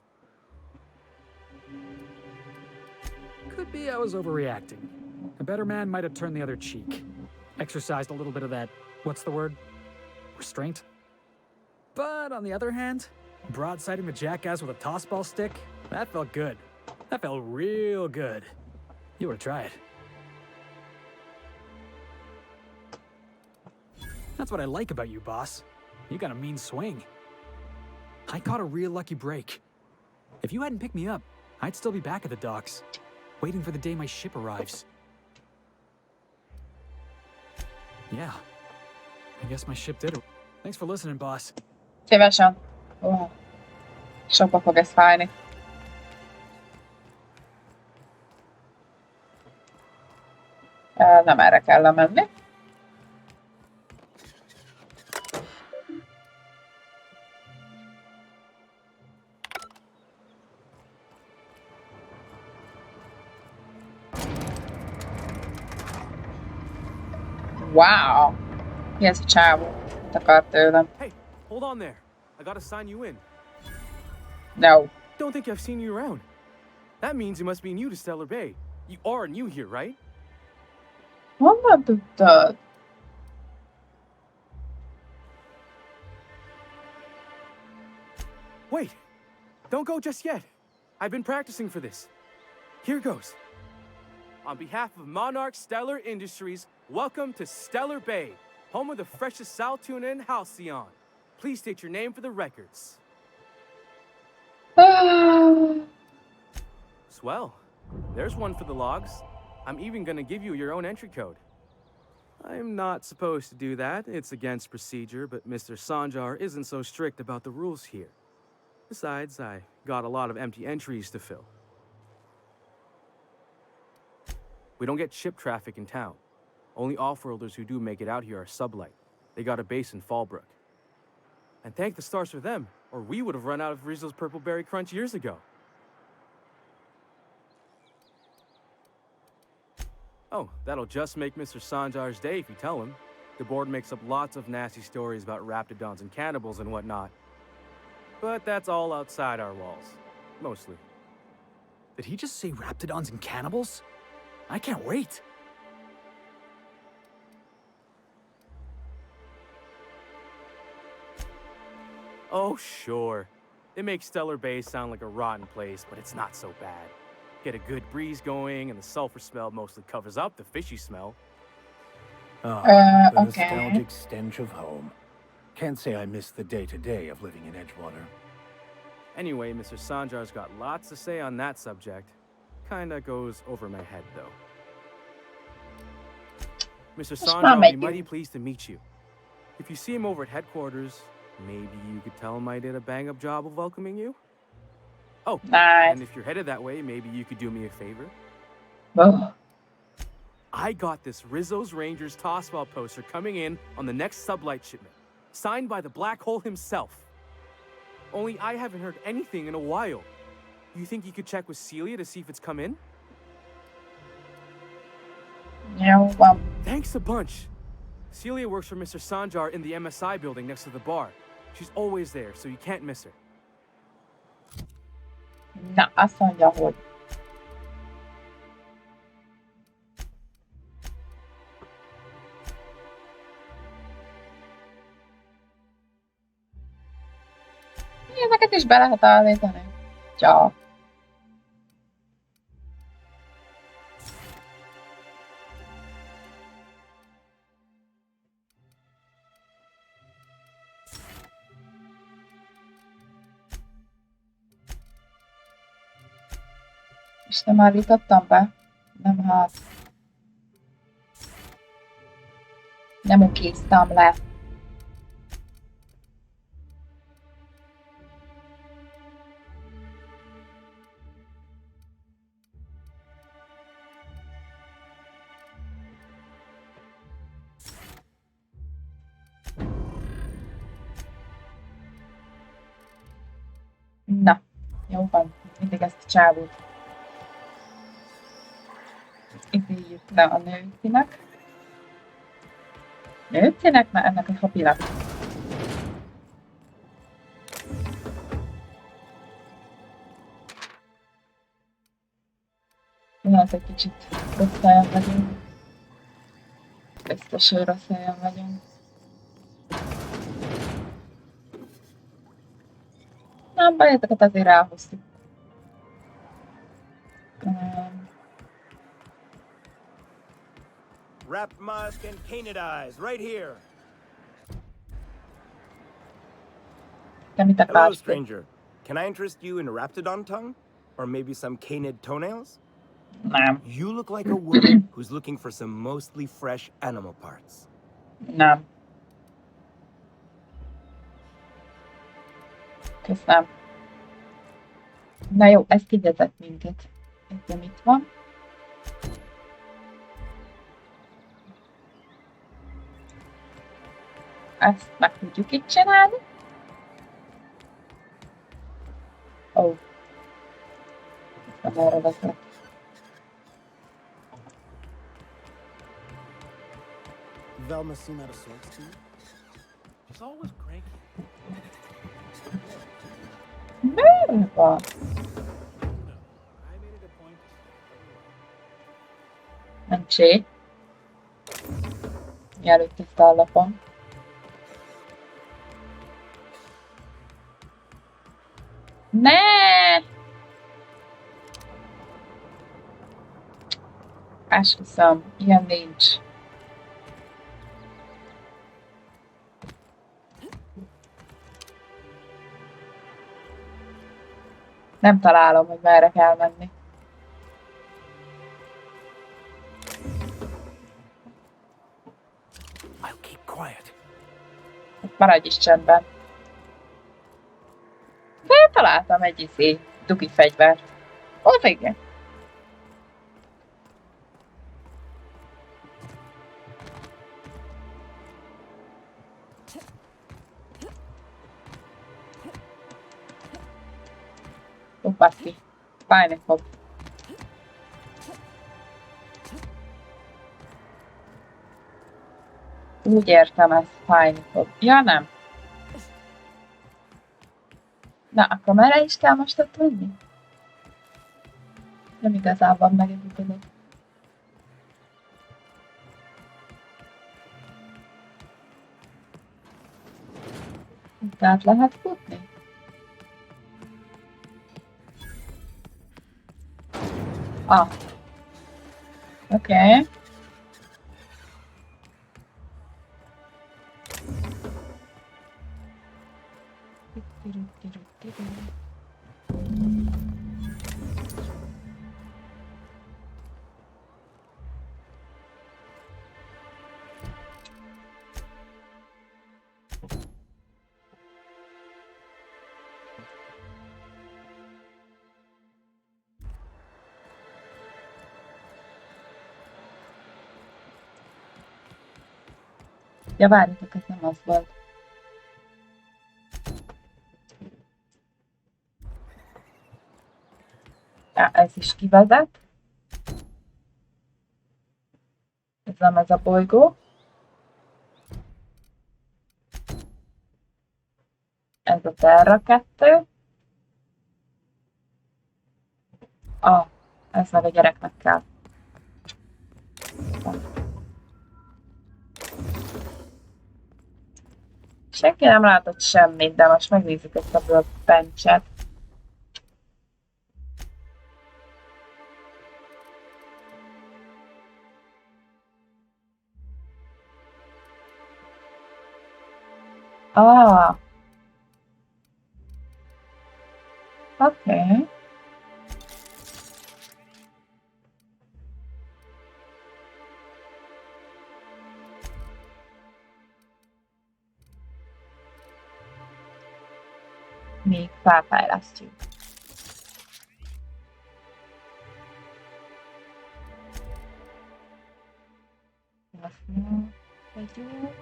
Speaker 14: Could be I was overreacting. A better man might have turned the other cheek. Exercised a little bit of that, what's the word? Restraint? But on the other hand, broadsiding the jackass with a tossball stick, that felt good. That felt real good. You ought to try it. That's what I like about you, boss. You got a mean swing. I caught a real lucky break. If you hadn't picked me up, I'd still be back at the docks, waiting for the day my ship arrives. Yeah, I guess my ship did it. Thanks for listening, boss.
Speaker 1: Szívesen. Sokba fog ez fájni. Nem erre kell menni. Wow! Mi ez a csávó? Mit akar tőlem?
Speaker 13: Hey, hold on there. I gotta sign you in.
Speaker 1: No.
Speaker 13: Don't think I've seen you around. That means you must be new to Stellar Bay. You are new here, right?
Speaker 1: Honnan tudtad?
Speaker 13: Wait, don't go just yet. I've been practicing for this. Here goes. On behalf of Monarch Stellar Industries, welcome to Stellar Bay, home of the freshest sal tuna in Halcyon. Please state your name for the records. Swell. There's one for the logs. I'm even gonna give you your own entry code. I'm not supposed to do that. It's against procedure, but Mr. Sanjar isn't so strict about the rules here. Besides, I got a lot of empty entries to fill. We don't get ship traffic in town. Only off-worlders who do make it out here are sublight. They got a base in Fallbrook. And thank the stars for them, or we would have run out of Rizzo's Purple Berry Crunch years ago. Oh, that'll just make Mr. Sanjar's day if you tell him. The board makes up lots of nasty stories about raptidons and cannibals and whatnot. But that's all outside our walls. Mostly.
Speaker 14: Did he just say raptidons and cannibals? I can't wait.
Speaker 13: Oh, sure. It makes Stellar Bay sound like a rotten place, but it's not so bad. Get a good breeze going, and the sulfur smell mostly covers up the fishy smell.
Speaker 17: The
Speaker 1: okay.
Speaker 17: nostalgic stench of home. Can't say I miss the day-to-day of living in Edgewater.
Speaker 13: Anyway, Mr. Sanjar's got lots to say on that subject. Kinda goes over my head, though. Mr. Sanjar will be mighty pleased to meet you. If you see him over at headquarters, maybe you could tell him I did a bang-up job of welcoming you? Oh,
Speaker 1: nice.
Speaker 13: And if you're headed that way, maybe you could do me a favor?
Speaker 1: Oh.
Speaker 13: I got this Rizzo's Rangers tossball poster coming in on the next sublight shipment, signed by the Black Hole himself. Only I haven't heard anything in a while. You think you could check with Celia to see if it's come in?
Speaker 1: Yeah, well.
Speaker 13: Thanks a bunch. Celia works for Mr. Sanjar in the MSI building next to the bar. She's always there, so you can't miss her.
Speaker 1: Na, azt mondja, hogy... Ezeket is be lehet állítani. Csak. És nem állítottam be? Nem, hát. Nem okéztam le. Na, jó van. Mindig ezt a csávót. Idéljük le a nőcinek. Nőcinek? Mert ennek a habinak. Lehet, egy kicsit rossz helyen vagyunk. Biztos, hogy rossz helyen vagyunk. Nem baj, ezeket azért elhoztuk.
Speaker 4: Wrapped musk and canid eyes, right here.
Speaker 1: Te mit
Speaker 4: Hello,
Speaker 1: akarsz?
Speaker 4: stranger. Can I interest you in raptidon tongue? Or maybe some canid toenails?
Speaker 1: Nem.
Speaker 4: You look like a woman who's looking for some mostly fresh animal parts.
Speaker 1: Nem. Köszönöm. Na jó, ez kivezet minket. Ezzel mit van? Ezt meg tudjuk itt csinálni. Ó. Nem erre vezet.
Speaker 11: Velma seem out of sorts to you? She's always cranky.
Speaker 1: Mi van? Mentsé. Mielőtt tisztállapom. Ne! Esküszöm, ilyen nincs. Nem találom, hogy merre kell menni.
Speaker 17: I'll keep quiet.
Speaker 1: Maradj is csendben. De találtam egy dugi fegyvert. Az igen. Basszi, fájni fog. Úgy értem, ez fájni fog. Ja, nem. Na, akkor merre is kell most ott menni? Nem igazából megedítenek. Tehát lehet futni? Ah. Oké. Ja, várjatok, ez nem az volt. Ja, ez is kivezet. Ez nem ez a bolygó. Ez a Terra 2. Ah, ez meg a gyereknek kell. Senki nem látott semmit, de most megnézzük ezt a workbench-et. Ah. Oké. Még felfejlesztjük. Azt mondjuk.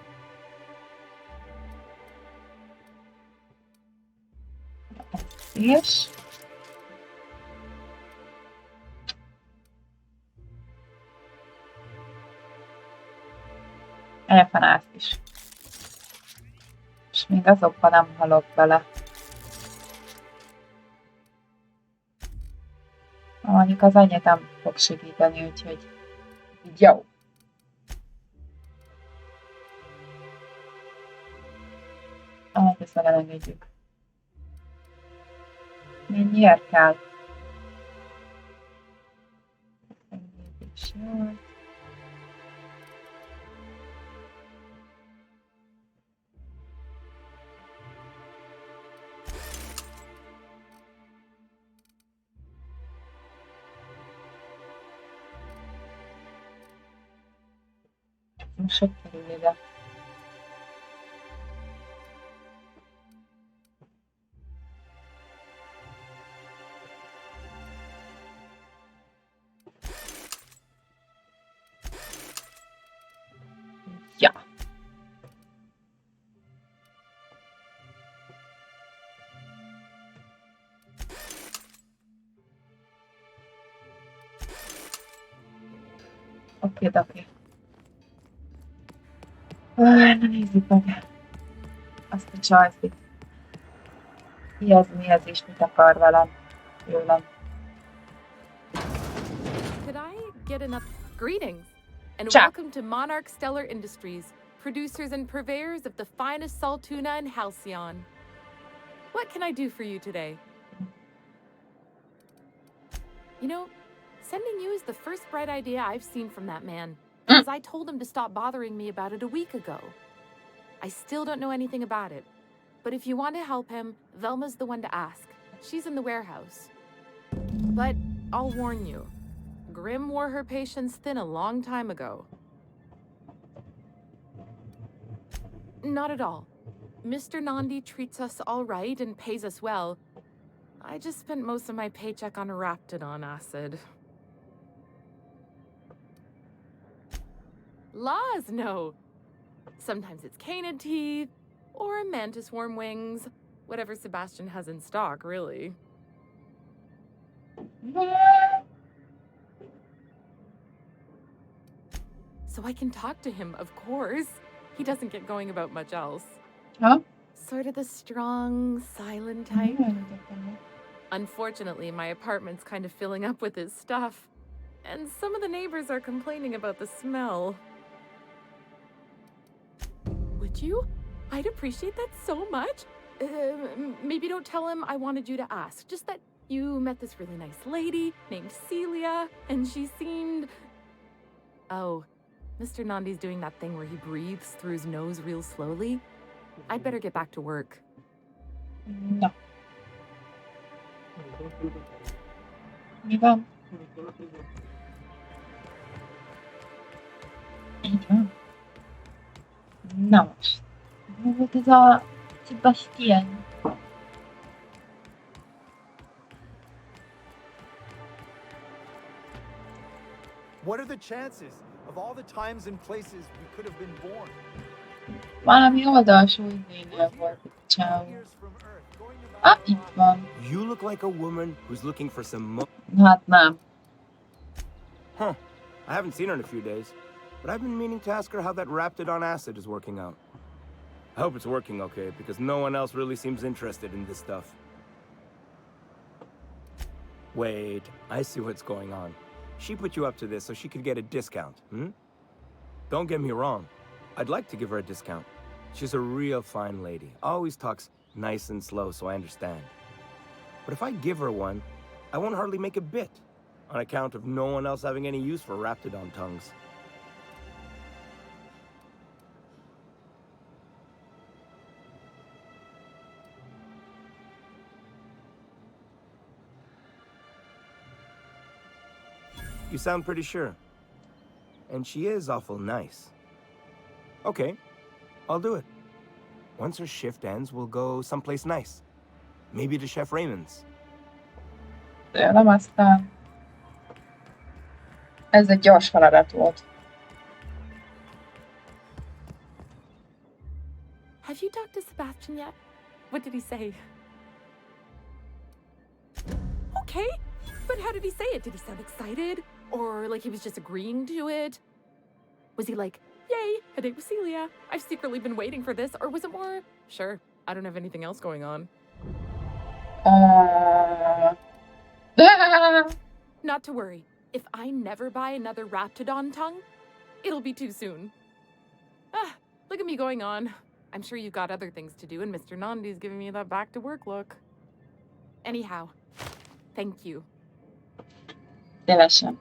Speaker 1: És Elfanászt is. És még azokban nem halok bele. Mondjuk az annyit nem fog segíteni, úgyhogy jó. Ezt meg elengedjük. Mennyiért kell? Engedés, jó. Most hogy kerül ide? Ja. Oké. Na nézzük meg azt a csajszit. Mi ez és mit akar velem, tőlem.
Speaker 18: Could I get enough greetings and
Speaker 1: Ciao.
Speaker 18: welcome to Monarch Stellar Industries, producers and purveyors of the finest salt tuna in Halcyon. What can I do for you today? You know, sending you is the first bright idea I've seen from that man, because I told him to stop bothering me about it a week ago. I still don't know anything about it, but if you want to help him, Velma's the one to ask. She's in the warehouse. But I'll warn you, Grimm wore her patience thin a long time ago. Not at all. Mr. Nandi treats us all right and pays us well. I just spent most of my paycheck on Raptidon acid. Laws, no. Sometimes it's canid teeth, or a mantis worm wings. Whatever Sebastian has in stock, really. So I can talk to him, of course. He doesn't get going about much else.
Speaker 1: Huh?
Speaker 18: Sort of the strong, silent type. Unfortunately, my apartment's kind of filling up with his stuff. And some of the neighbors are complaining about the smell. Would you? I'd appreciate that so much. Maybe don't tell him I wanted you to ask. Just that you met this really nice lady named Celia, and she seemed... Oh, Mr. Nandi's doing that thing where he breathes through his nose real slowly. I'd better get back to work.
Speaker 1: No. Mi van? Így van. Na most. Mi volt ez a Sebastian?
Speaker 11: What are the chances of all the times and places we could have been born?
Speaker 1: Valami oldalsó idénél volt itt csávó. Ah, itt van.
Speaker 4: You look like a woman who's looking for some
Speaker 1: Hát nem.
Speaker 4: Huh. I haven't seen her in a few days, but I've been meaning to ask her how that Raptidon acid is working out. I hope it's working okay, because no one else really seems interested in this stuff. Wait, I see what's going on. She put you up to this so she could get a discount, hmm? Don't get me wrong. I'd like to give her a discount. She's a real fine lady. Always talks nice and slow, so I understand. But if I give her one, I won't hardly make a bit, on account of no one else having any use for Raptidon tongues. You sound pretty sure. And she is awful nice. Okay, I'll do it. Once her shift ends, we'll go someplace nice. Maybe to Chef Raymond's.
Speaker 1: Tőlem aztán. Ez egy gyors feladat volt.
Speaker 18: Have you talked to Sebastian yet? What did he say? Okay, but how did he say it? Did he sound excited? Or like he was just agreeing to it? Was he like, Yay! A date with Celia. I've secretly been waiting for this, or was it more? Sure, I don't have anything else going on. Not to worry. If I never buy another Raptidon tongue, it'll be too soon. Ah, look at me going on. I'm sure you've got other things to do, and Mr. Nandi's giving me that back-to-work look. Anyhow, thank you.
Speaker 1: Szívesen.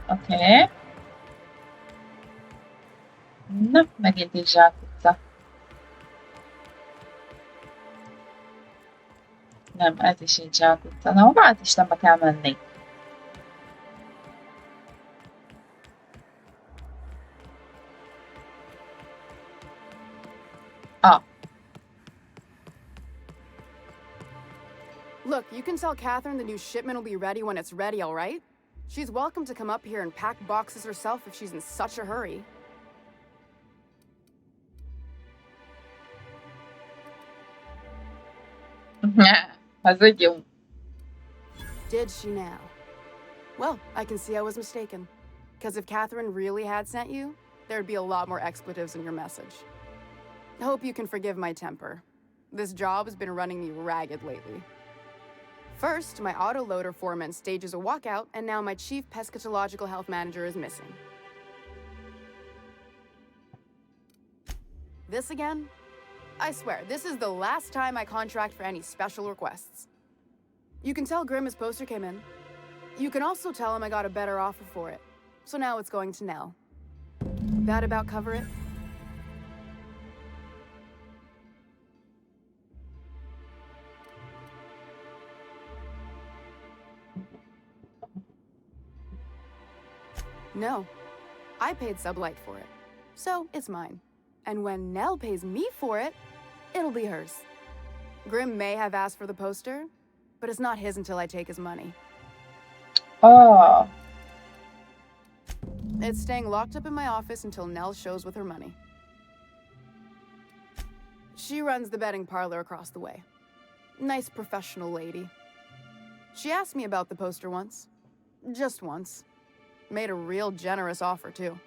Speaker 1: Oké. Na, megint is zsákutca. Nem, ez is egy zsákutca. Na, hova az Istenbe kell menni? Ah.
Speaker 19: Look, you can tell Catherine the new shipment will be ready when it's ready, all right? She's welcome to come up here and pack boxes herself if she's in such a hurry.
Speaker 1: Hazudjunk.
Speaker 19: Did she now? Well, I can see I was mistaken. Because if Catherine really had sent you, there'd be a lot more expletives in your message. I hope you can forgive my temper. This job has been running me ragged lately. First, my autoloader foreman stages a walkout, and now my chief pescatological health manager is missing. This again? I swear, this is the last time I contract for any special requests. You can tell Grimm his poster came in. You can also tell him I got a better offer for it. So now it's going to Nell. That about cover it? No. I paid Sublight for it. So it's mine. And when Nell pays me for it, it'll be hers. Grimm may have asked for the poster, but it's not his until I take his money.
Speaker 1: Oh.
Speaker 19: It's staying locked up in my office until Nell shows with her money. She runs the betting parlor across the way. Nice professional lady. She asked me about the poster once. Just once. Made a real generous offer, too.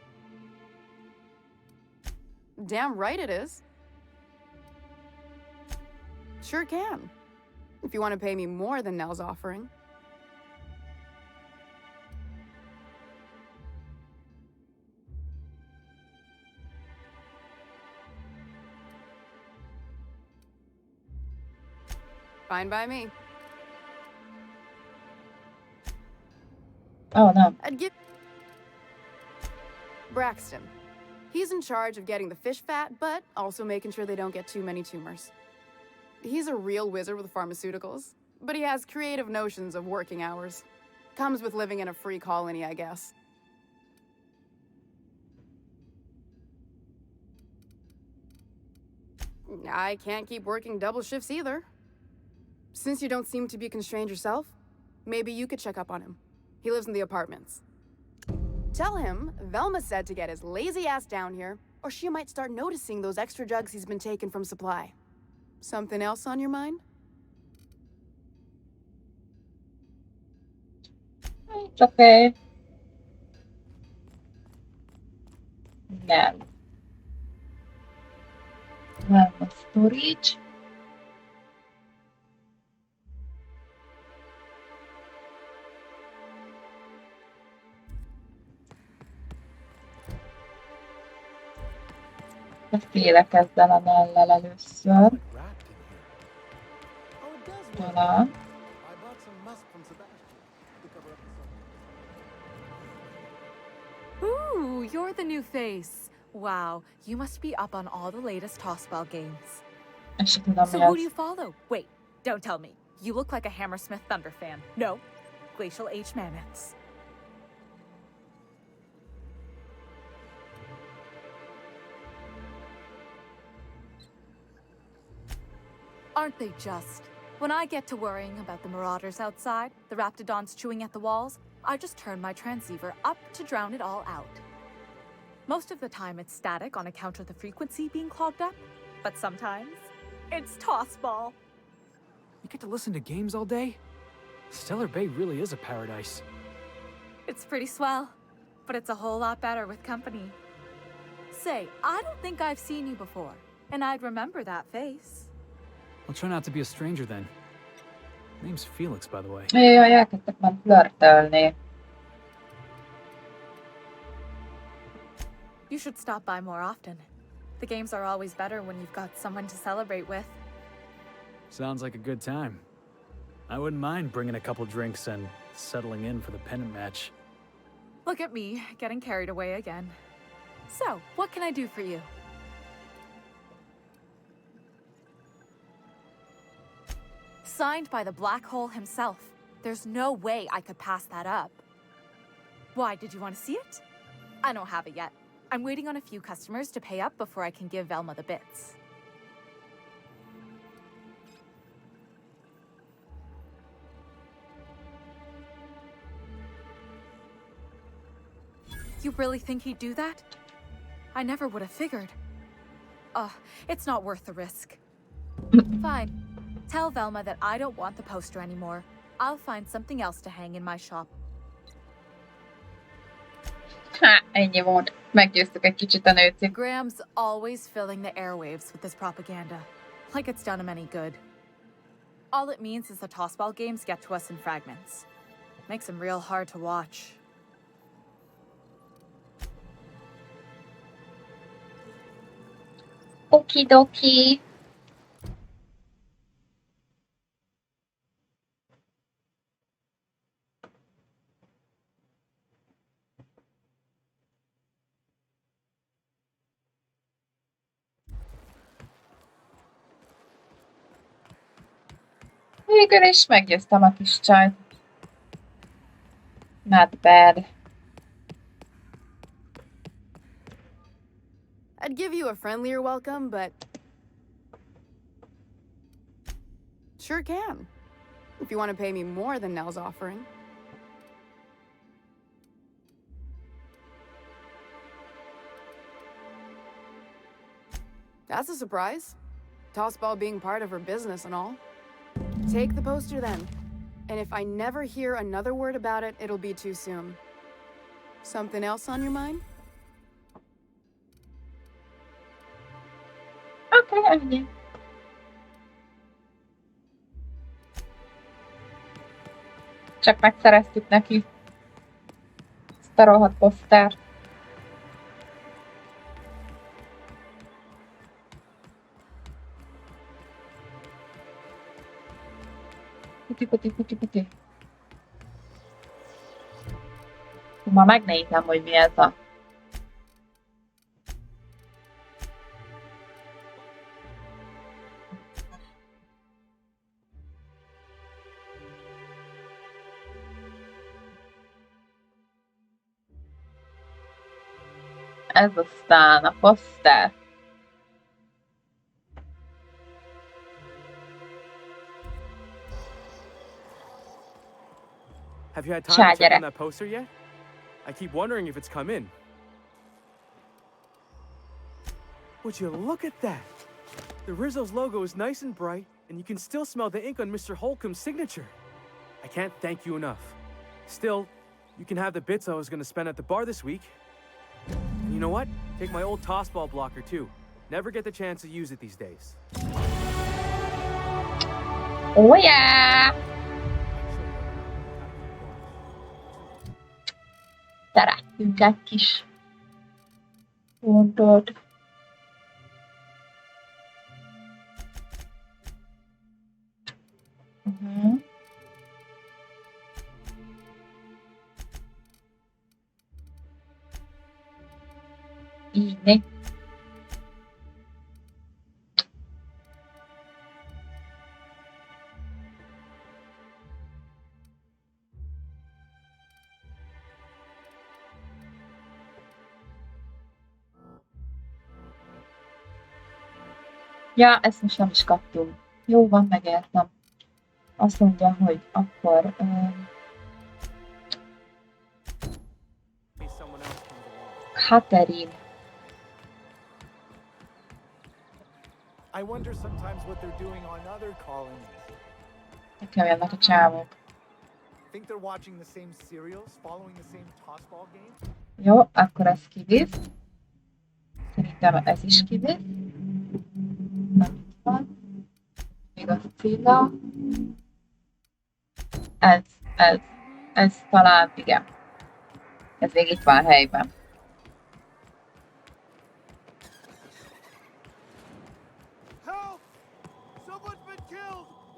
Speaker 19: Damn right it is. Sure can. If you want to pay me more than Nell's offering. Fine by me.
Speaker 1: Oh, no.
Speaker 19: I'd give Braxton. He's in charge of getting the fish fat, but also making sure they don't get too many tumors. He's a real wizard with pharmaceuticals, but he has creative notions of working hours. Comes with living in a free colony, I guess. I can't keep working double shifts either. Since you don't seem to be constrained yourself, maybe you could check up on him. He lives in the apartments. Tell him Velma said to get his lazy ass down here, or she might start noticing those extra jugs he's been taking from supply. Something else on your mind?
Speaker 1: It's okay. Nem. Nem a storage. Félek ezzel a Nellel először. Talán.
Speaker 20: Ooh, you're the new face. Wow, you must be up on all the latest tossball games. So who do you follow? Wait, don't tell me. You look like a Hammersmith Thunder fan. No, Glacial H Mammoths. Aren't they just When I get to worrying about the marauders outside, the raptidons chewing at the walls, I just turn my transceiver up to drown it all out. Most of the time it's static on account of the frequency being clogged up, but sometimes it's tossball.
Speaker 14: You get to listen to games all day? Stellar Bay really is a paradise.
Speaker 20: It's pretty swell, but it's a whole lot better with company. Say, I don't think I've seen you before, and I'd remember that face.
Speaker 14: I'll try not to be a stranger then. Name's Felix, by the way.
Speaker 1: Jaj, elkezdtek már flörtölni.
Speaker 20: You should stop by more often. The games are always better when you've got someone to celebrate with.
Speaker 14: Sounds like a good time. I wouldn't mind bringing a couple drinks and settling in for the pennant match.
Speaker 20: Look at me, getting carried away again. So, what can I do for you? Signed by the Black Hole himself. There's no way I could pass that up. Why, did you want to see it? I don't have it yet. I'm waiting on a few customers to pay up before I can give Velma the bits. You really think he'd do that? I never would have figured. It's not worth the risk. Fine. Tell Velma that I don't want the poster anymore. I'll find something else to hang in my shop.
Speaker 1: Ennyi volt. Meggyőztük egy kicsit a nőt.
Speaker 20: Graham's always filling the airwaves with this propaganda. Like it's done him any good. All it means is the tossball games get to us in fragments. Makes them real hard to watch.
Speaker 1: Okie dokie. Végül is meggyőztem a kis csajt. Not bad.
Speaker 19: I'd give you a friendlier welcome, but... Sure can. If you want to pay me more than Nell's offering. That's a surprise. Tossball being part of her business and all. Take the poster then. And if I never hear another word about it, it'll be too soon. Something else on your mind?
Speaker 1: Okay, ennyi. Csak megszereztük neki ezt a rohadt posztert. Puti. Ma megnézem, hogy mi ez a... Ez aztán a poszter.
Speaker 13: Have you had time to check on that poster yet? I keep wondering if it's come in. Would you look at that? The Rizzo's logo is nice and bright, and you can still smell the ink on Mr. Holcomb's signature. I can't thank you enough. Still, you can have the bits I was going to spend at the bar this week. And you know what? Take my old tossball blocker too. Never get the chance to use it these days.
Speaker 1: Oh yeah! Szeretünk egy kis pontot. Így né. Ja, ezt most nem is kaptunk. Jó van, megértem. Azt mondja, hogy akkor... Catherine.
Speaker 17: I wonder sometimes what they're doing on other colonies.
Speaker 1: Nekem jönnek a csávok.
Speaker 17: Think they're watching the same serials, following the same tossball game?
Speaker 1: Jó, akkor ez kivisz. Szerintem ez is kivisz. Nem itt van. Még a Cilla. Ez talán, igen. Ez még itt van a helyben.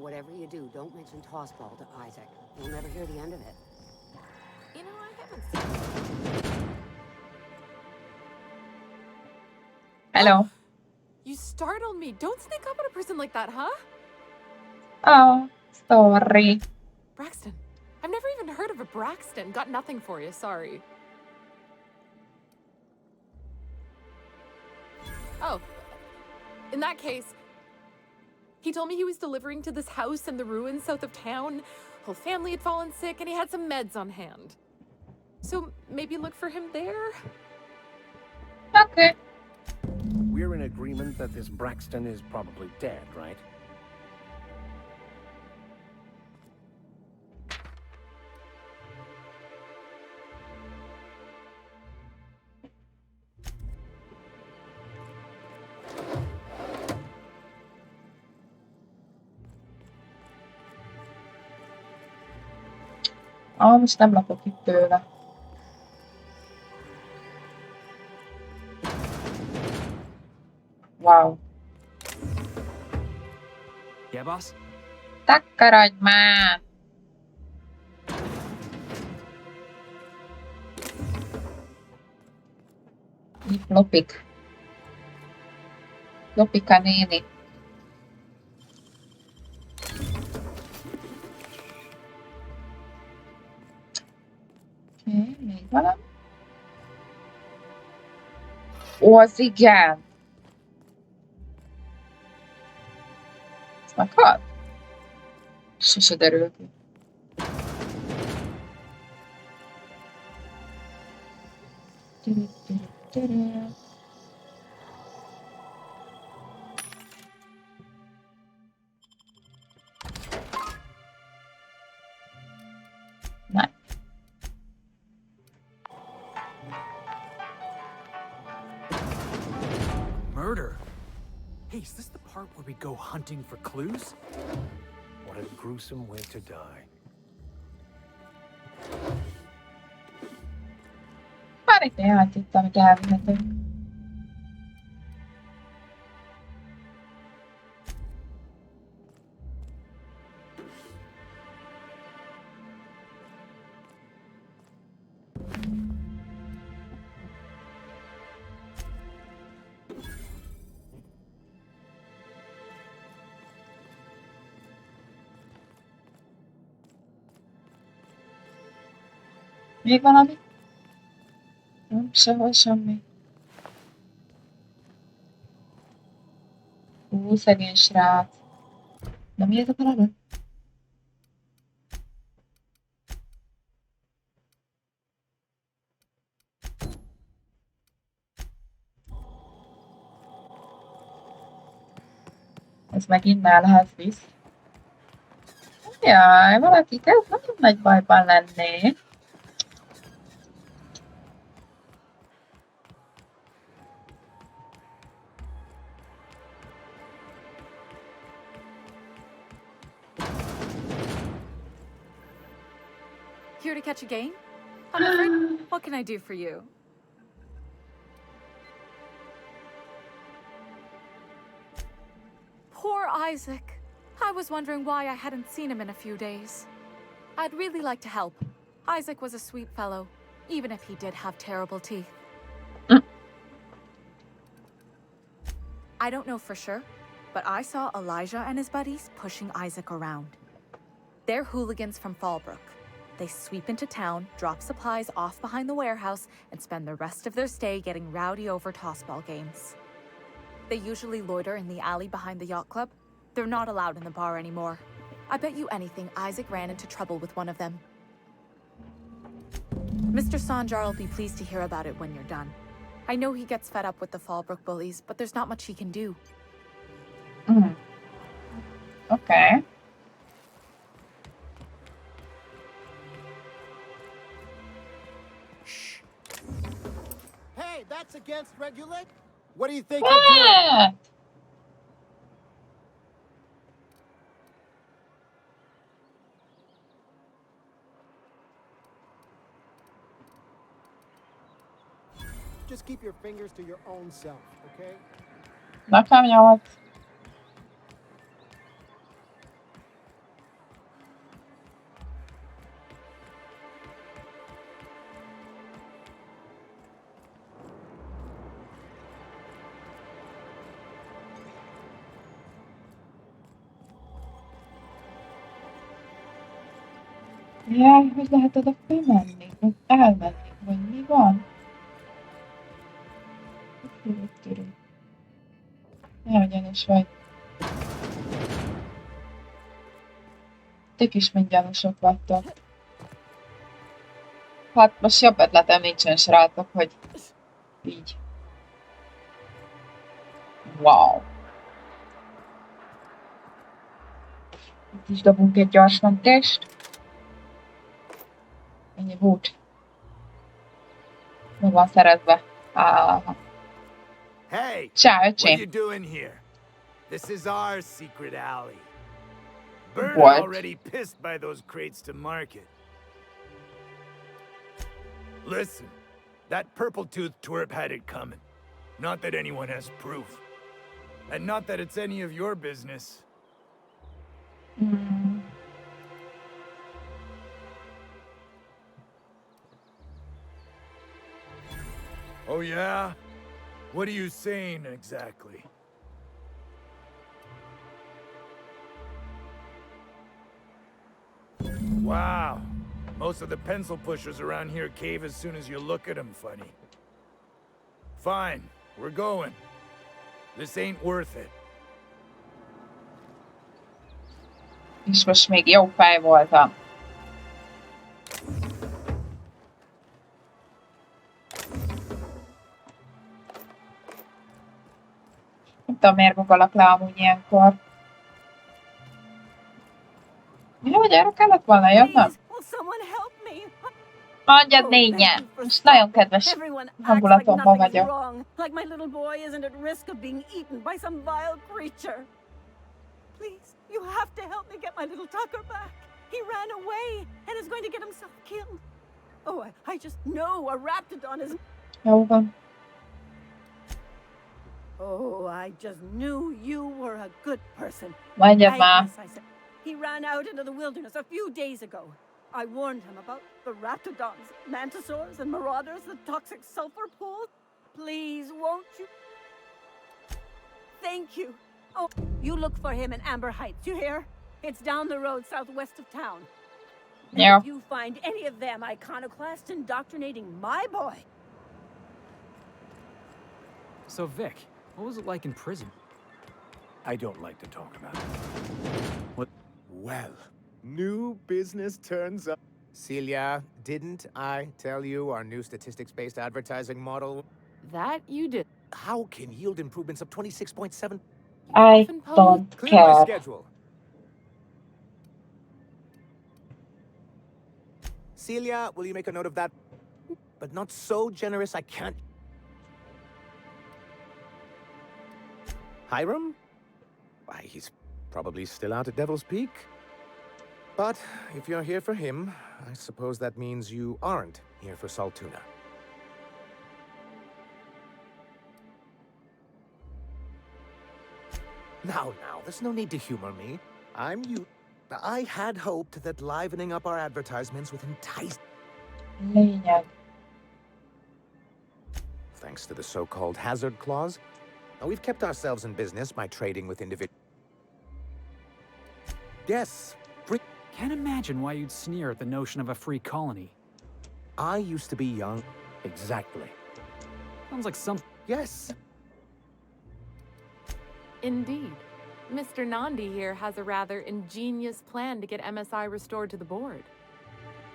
Speaker 2: Whatever you do, don't mention tossball to Isaac. You'll never hear the end of it.
Speaker 18: You know, I haven't seen...
Speaker 1: Hello.
Speaker 18: You startled me. Don't sneak up on a person like that, huh?
Speaker 1: Oh, sorry.
Speaker 18: Braxton. I've never even heard of a Braxton. Got nothing for you, sorry. Oh. In that case, he told me he was delivering to this house in the ruins south of town. Whole family had fallen sick and he had some meds on hand. So maybe look for him there?
Speaker 1: Okay.
Speaker 17: We're in agreement that this Braxton is probably dead, right?
Speaker 1: Most nem lakok itt tőle. Wow.
Speaker 14: Yeah, boss?
Speaker 1: Takarodj már! Itt lopik. Lopika néni. Oké, még valami? Ó, az igen! Ez meghalt? Sose derül ki. Nice.
Speaker 14: Murder? Hey, is this the part where we go hunting for clues?
Speaker 17: What a gruesome way to die.
Speaker 1: Már egy néhány itt, amit elvihetünk. Még valami? Nem, sehol semmi. Szegény srác. De mi ez a feladat? Ez megint nálhez visz. Jaj, valaki kezd nagyon nagy bajban lenni.
Speaker 20: Here to catch a game? I'm afraid. What can I do for you? Poor Isaac. I was wondering why I hadn't seen him in a few days. I'd really like to help. Isaac was a sweet fellow, even if he did have terrible teeth. I don't know for sure, but I saw Elijah and his buddies pushing Isaac around. They're hooligans from Fallbrook. They sweep into town, drop supplies off behind the warehouse, and spend the rest of their stay getting rowdy over tossball games. They usually loiter in the alley behind the yacht club. They're not allowed in the bar anymore. I bet you anything Isaac ran into trouble with one of them. Mr. Sanjar will be pleased to hear about it when you're done. I know he gets fed up with the Fallbrook bullies, but there's not much he can do.
Speaker 1: Okay.
Speaker 11: Shh. Hey, that's against regulate. What do you think you're doing? Just keep your fingers to your own self, okay?
Speaker 1: Nekem nyolc. Jaj, hogy lehet oda bemenni, vagy elmenni, vagy mi van? Jaj, gyanús vagy. Tök is mind gyanúsok vagytok. Hát most jobb ötletem nincsen, srácok, hogy így. Wow. Itt is dobunk egy gyors mentést. Ennyi volt. Meg van szerezve.
Speaker 21: Hey,
Speaker 1: Ciao,
Speaker 21: what are you
Speaker 1: öcsém.
Speaker 21: doing here? This is our secret alley. Bird
Speaker 1: What?
Speaker 21: already pissed by those crates to market. Listen, that purple-toothed twerp had it coming. Not that anyone has proof. And not that it's any of your business. Oh yeah? What are you saying exactly? Wow. Most of the pencil pushers around here cave as soon as you look at them funny. Fine, we're going. This ain't worth it.
Speaker 1: És most még jó fej voltam. Nem tudom, miért gogolok le amúgy ilyenkor. Mi, hogy erre kellett volna jönnöm? Mondjad négyen! Most nagyon kedves hangulatomban vagyok.
Speaker 6: Like my little boy isn't at risk of being eaten by some vile creature. Please, you have to help me get my little Tucker back. He ran away and is going to get himself killed. Oh, I just know a raptidon is...
Speaker 1: Jó van.
Speaker 6: Oh, I just knew you were a good person.
Speaker 1: Mondjad már.
Speaker 6: He ran out into the wilderness a few days ago. I warned him about the raptidons, mantisaurs, and marauders, the toxic sulfur pools. Please, won't you? Thank you. Oh, you look for him in Amber Heights, you hear? It's down the road southwest of town.
Speaker 1: Yeah.
Speaker 6: And if you find any of them iconoclasts indoctrinating my boy...
Speaker 14: So, Vic, what was it like in prison?
Speaker 17: I don't like to talk about it.
Speaker 14: What?
Speaker 22: Well, new business turns up. Celia, didn't I tell you our new statistics-based advertising model?
Speaker 18: That you did.
Speaker 22: How can yield improvements of 26.7?
Speaker 1: I don't
Speaker 22: Clear my
Speaker 1: care.
Speaker 22: schedule. Celia, will you make a note of that? But not so generous I can't. Hiram? Why, he's probably still out at Devil's Peak. But if you're here for him, I suppose that means you aren't here for Saltuna. Now, there's no need to humor me. I'm you. I had hoped that livening up our advertisements with enticing...
Speaker 1: Lényeg.
Speaker 22: Thanks to the so-called hazard clause, we've kept ourselves in business by trading with individuals. Yes.
Speaker 14: Can't imagine why you'd sneer at the notion of a free colony.
Speaker 22: I used to be young. Exactly.
Speaker 14: Sounds like some...
Speaker 22: Yes.
Speaker 18: Indeed. Mr. Nandi here has a rather ingenious plan to get MSI restored to the board.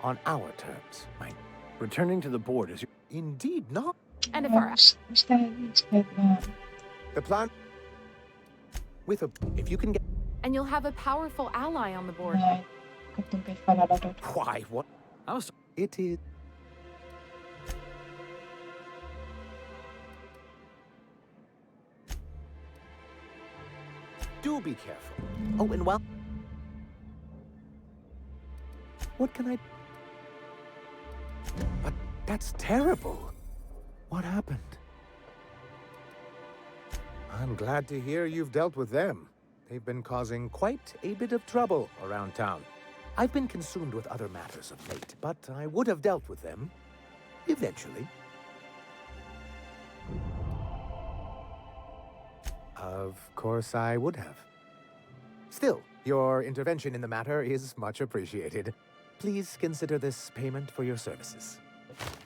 Speaker 22: On our terms, my
Speaker 17: Returning to the board is
Speaker 22: indeed not.
Speaker 18: And if our
Speaker 22: The plan with a if you can get
Speaker 18: and you'll have a powerful ally on the board.
Speaker 22: why what it is. Do be careful. Oh, and well, what can I? But that's terrible. What happened? I'm glad to hear you've dealt with them. They've been causing quite a bit of trouble around town. I've been consumed with other matters of late, but I would have dealt with them eventually. Of course I would have. Still, your intervention in the matter is much appreciated. Please consider this payment for your services.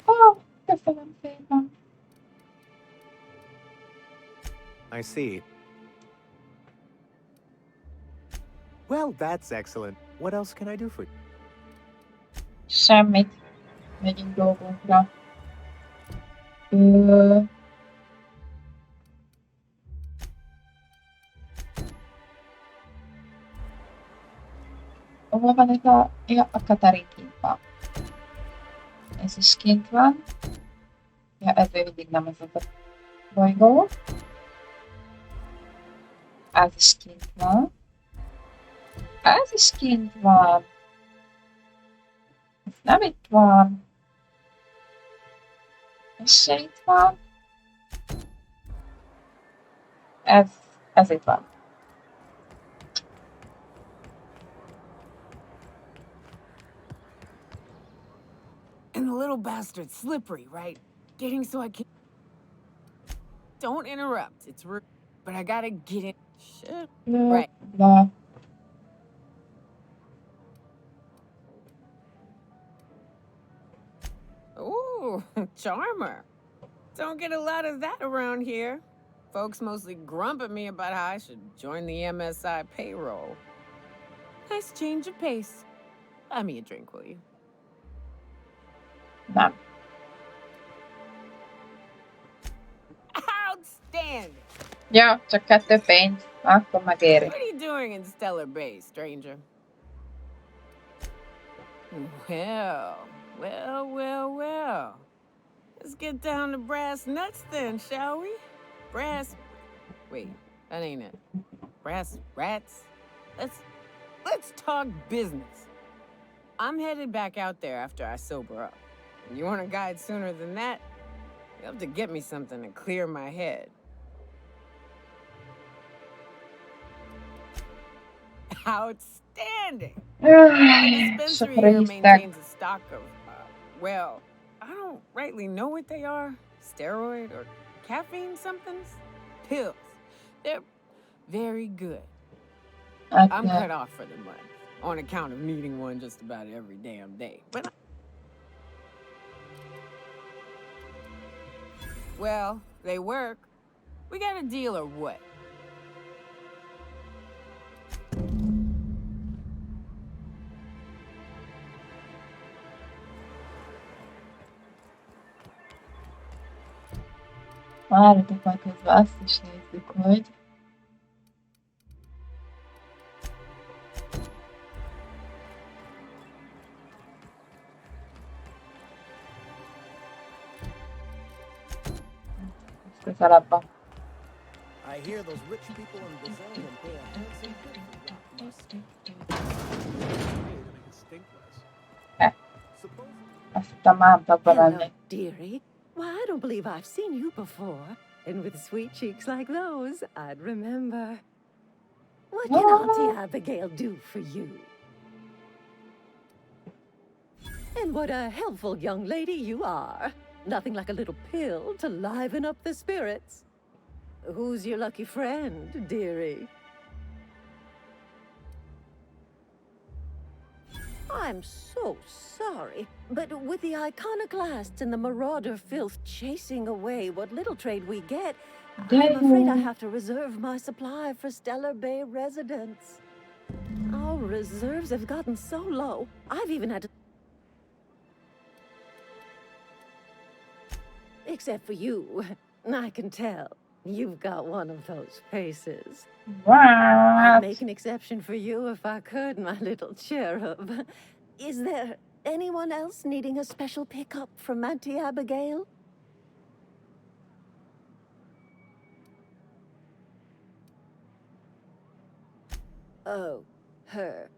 Speaker 1: Oh, köszönöm szépen.
Speaker 22: I see. Well, that's excellent. What else can I do for you?
Speaker 1: Semmit. Megyünk dolgunkra. Hol van ez a... Ja, a Katarin kint van. Ez is kint van. Ja, ez mindig nem az a bolygó. Ez is kint van. Ez is kint van. Ez nem itt van. Ez se itt van. Ez itt van.
Speaker 9: And the little bastard's slippery, right? Getting so I can't... Don't interrupt. It's rude. But I gotta get in. Shit. Right.
Speaker 1: No.
Speaker 6: Ooh, charmer. Don't get a lot of that around here. Folks mostly grump at me about how I should join the MSI payroll. Nice change of pace. Buy me a drink, will you?
Speaker 1: Nem.
Speaker 6: Outstanding!
Speaker 1: Ja, csak 2 pénz. Akkor megéri.
Speaker 6: What are you doing in Stellar Bay, stranger? Well. Let's get down to brass nuts then, shall we? Wait, that ain't it. Brass rats? Let's talk business. I'm headed back out there after I sober up. You want a guide sooner than that? You'll have to get me something to clear my head. Outstanding! The dispensary here maintains a stock of, well, I don't rightly know what they are. Steroid or caffeine somethings? Pills. They're very good.
Speaker 1: Okay.
Speaker 6: I'm cut off for the month, on account of needing one just about every damn day. But well, they work. We got a deal or what?
Speaker 1: Várjatok már közben, azt is nézzük, hogy... Közelebb van.
Speaker 11: I hear those rich people in Brazil can pay a handsome
Speaker 1: Azt hittem már ablakba menni.
Speaker 5: Dearie. Why, I don't believe I've seen you before. And with sweet cheeks like those, I'd remember. What can Auntie Abigail do for you? And what a helpful young lady you are. Nothing like a little pill to liven up the spirits. Who's your lucky friend, dearie? I'm so sorry, but with the iconoclasts and the marauder filth chasing away what little trade we get, I'm afraid I have to reserve my supply for Stellar Bay residents. Our reserves have gotten so low, I've even had to... Except for you. I can tell. You've got one of those faces. I'd make an exception for you if I could, my little cherub. Is there anyone else needing a special pickup from Auntie Abigail? Oh, her.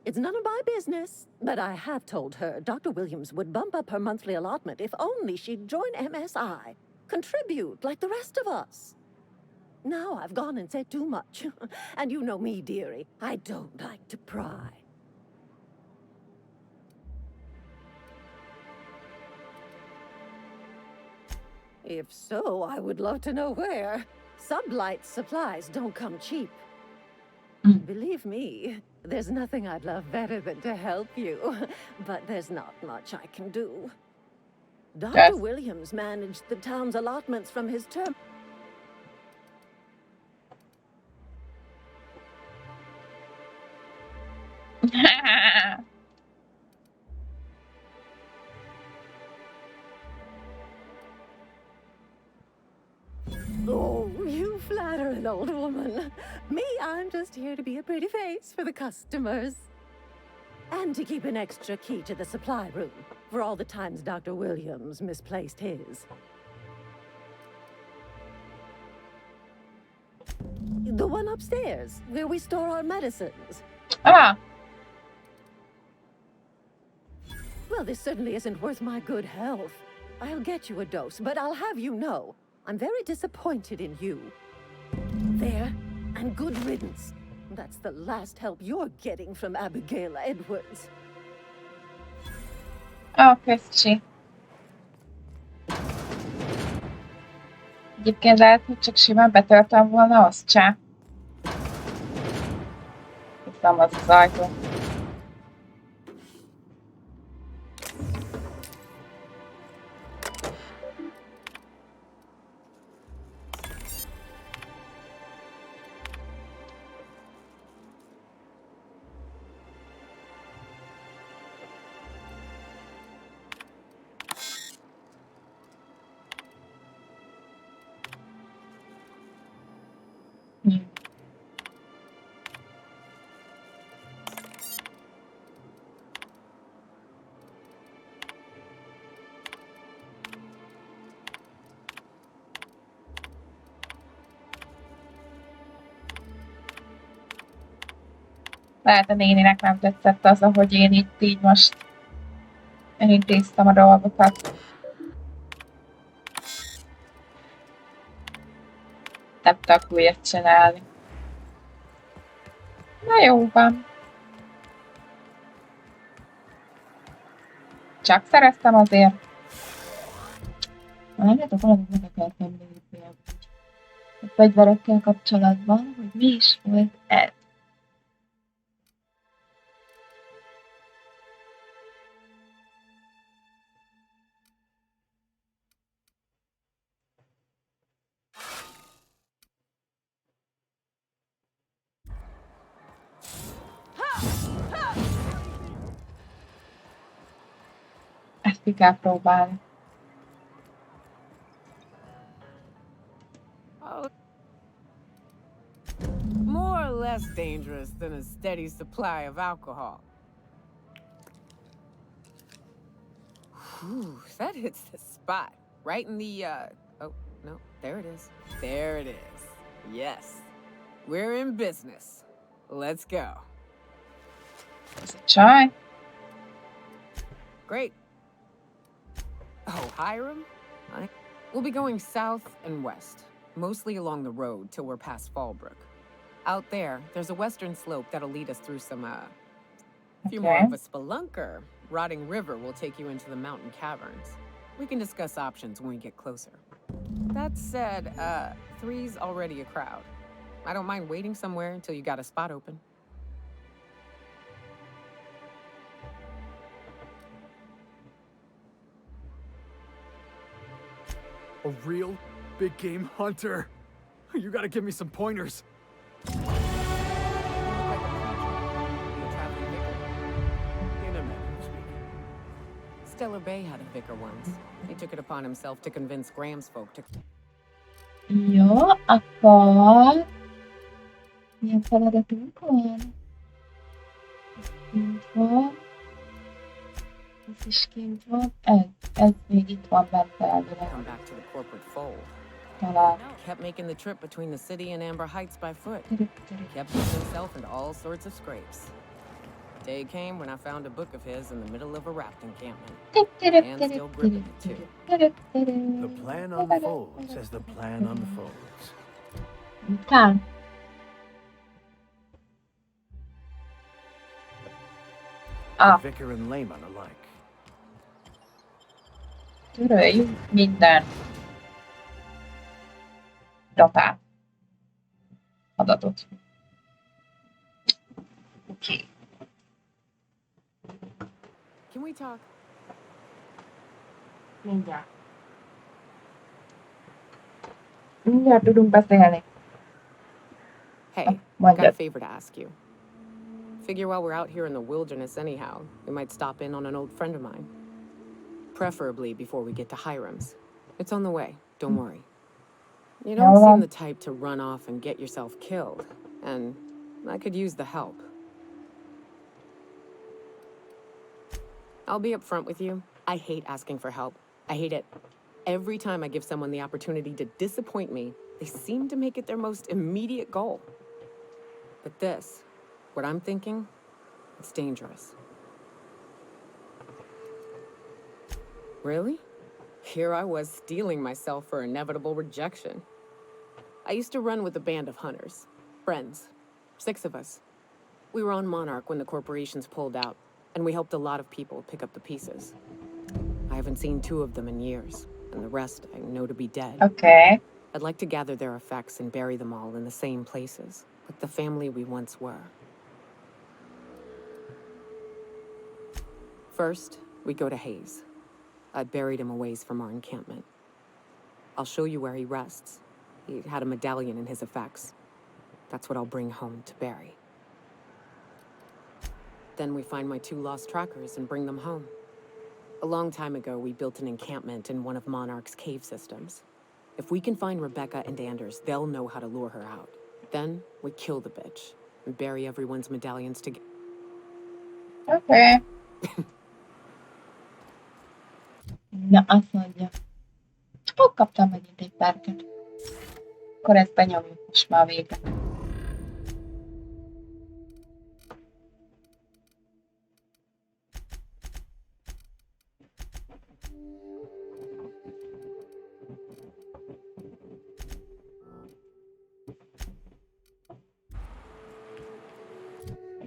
Speaker 5: It's none of my business, but I have told her Dr. Williams would bump up her monthly allotment if only she'd join MSI. Contribute like the rest of us. Now I've gone and said too much. And you know me, dearie. I don't like to pry. If so, I would love to know where. Sublight supplies don't come cheap. Believe me, there's nothing I'd love better than to help you. But there's not much I can do. Dr. Williams managed the town's allotments from his term. Oh, you flatter an old woman. Me, I'm just here to be a pretty face for the customers. And to keep an extra key to the supply room, for all the times Dr. Williams misplaced his. The one upstairs, where we store our medicines.
Speaker 1: Ah.
Speaker 5: Well, this certainly isn't worth my good health. I'll get you a dose, but I'll have you know, I'm very disappointed in you. There, and good riddance. That's the last help you're getting from Abigail Edwards.
Speaker 1: Oh, köszi. Egyébként lehet, hogy csak simán betörtem volna, azt csá. Hiszem az az ajtó. Lehet a néninek nem tetszett az, ahogy én itt így most elintéztem a dolgokat. Nem tudok újat csinálni. Na jó van. Csak szereztem azért. Nem látok valamit meg akartam nézni a fegyverekkel kapcsolatban, hogy mi is volt ez. Ezt ki kell próbálni.
Speaker 8: More or less dangerous than a steady supply of alcohol. Whew, that hits the spot. Right in the, oh, no, there it is. There it is. Yes. We're in business. Let's go.
Speaker 1: Let's try.
Speaker 8: Great. Oh, Hiram? We'll be going south and west, mostly along the road till we're past Fallbrook. Out there, there's a western slope that'll lead us through some, if you're more of a spelunker, Rotting River will take you into the mountain caverns. We can discuss options when we get closer. That said, 3's already a crowd. I don't mind waiting somewhere until you got a spot open.
Speaker 13: A real big game hunter. You gotta give me some pointers.
Speaker 8: Stellar Bay had a vicar once. He took it upon himself to convince Graham's folk to...
Speaker 1: Jó, akkor... Milyen feladatunk van? Ez kint van. Ez is kint van. Ez még itt van bent elvileg.
Speaker 8: Come back to the corporate fold.
Speaker 1: Talán.
Speaker 8: Kept making the trip between the city and Amber Heights by foot. Kept getting himself into all sorts of scrapes. Day came when I found a book of his in the middle of a raft encampment. And still gripping it too.
Speaker 17: The plan unfolds as the plan unfolds.
Speaker 1: Után.
Speaker 17: The vicar and layman alike.
Speaker 1: Töröljük minden datát. Adatot. Oké.
Speaker 8: Can we talk?
Speaker 1: Mindjárt. Mindjárt tudunk beszélni.
Speaker 8: Hey, got a favor to ask you. Figure while we're out here in the wilderness anyhow, we might stop in on an old friend of mine. Preferably before we get to Hiram's. It's on the way, don't worry. You don't seem the type to run off and get yourself killed, and I could use the help. I'll be upfront with you. I hate asking for help. I hate it. Every time I give someone the opportunity to disappoint me, they seem to make it their most immediate goal. But this, what I'm thinking, it's dangerous. Really? Here I was steeling myself for inevitable rejection. I used to run with a band of hunters. Friends. 6 of us. We were on Monarch when the corporations pulled out, and we helped a lot of people pick up the pieces. I haven't seen 2 of them in years, and the rest I know to be dead.
Speaker 1: Okay.
Speaker 8: I'd like to gather their effects and bury them all in the same places, like the family we once were. First, we go to Hayes. I buried him a ways from our encampment. I'll show you where he rests. He had a medallion in his effects. That's what I'll bring home to bury. Then we find my 2 lost trackers and bring them home. A long time ago, we built an encampment in one of Monarch's cave systems. If we can find Rebecca and Anders, they'll know how to lure her out. Then we kill the bitch and bury everyone's medallions together.
Speaker 1: Okay. Na, azt mondja. Kaptam megint egy perket. Akkor ezt benyomjuk most már végre.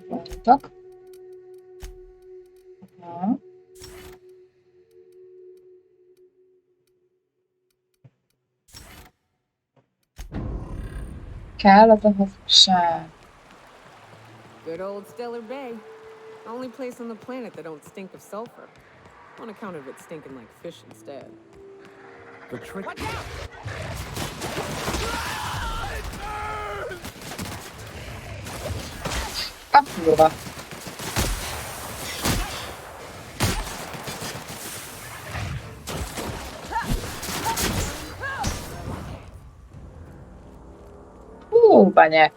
Speaker 1: Várjatok. Ja. Kell az a hazugság.
Speaker 8: Good old Stellar Bay. Only place on the planet that don't stink of sulfur. On account of it stinking like fish instead.
Speaker 17: The trick...
Speaker 1: A kurva. Banyek.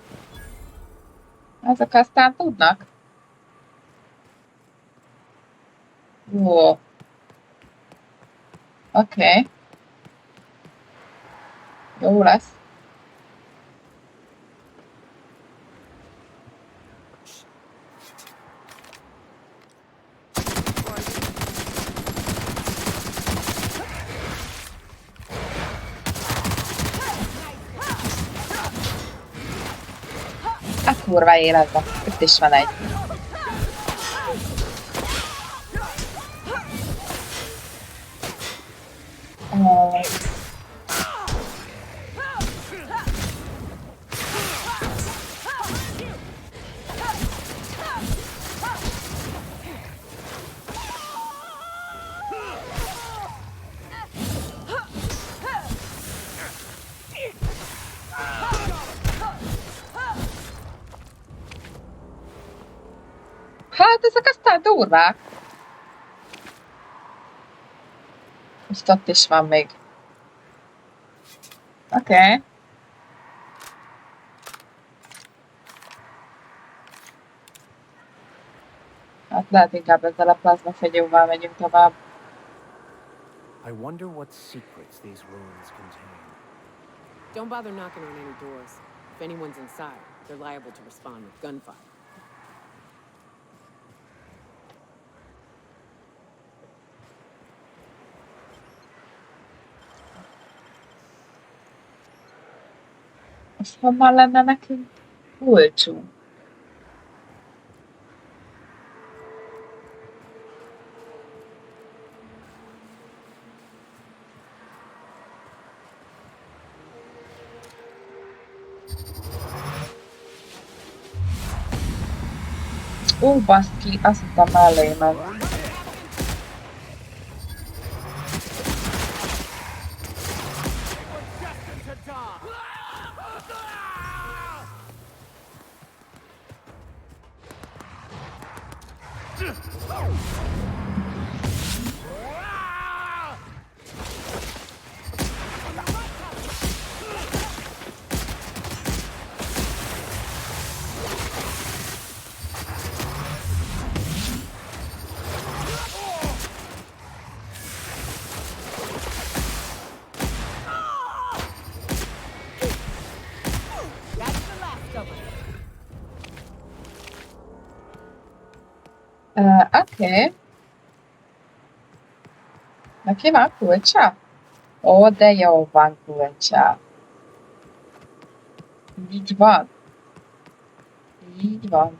Speaker 1: Ezek aztán tudnak. Jó. Oké. Jó lesz. A kurva életben. Itt is van egy. Hát ezek aztán durvák. Most ott is van még. Oké. Hát lehet inkább ezzel a plazmafegyóval megyünk tovább.
Speaker 17: I wonder what secrets these ruins contain.
Speaker 6: Don't bother knocking on any doors. If anyone's inside, they're liable to respond with gunfire.
Speaker 1: Most honnan lenne nekünk kulcsunk? Ó, baszki, azt hittem mellé ment. Oké. Neki van kulcsa? Ó, de jó van kulcsa. Így van. Így van.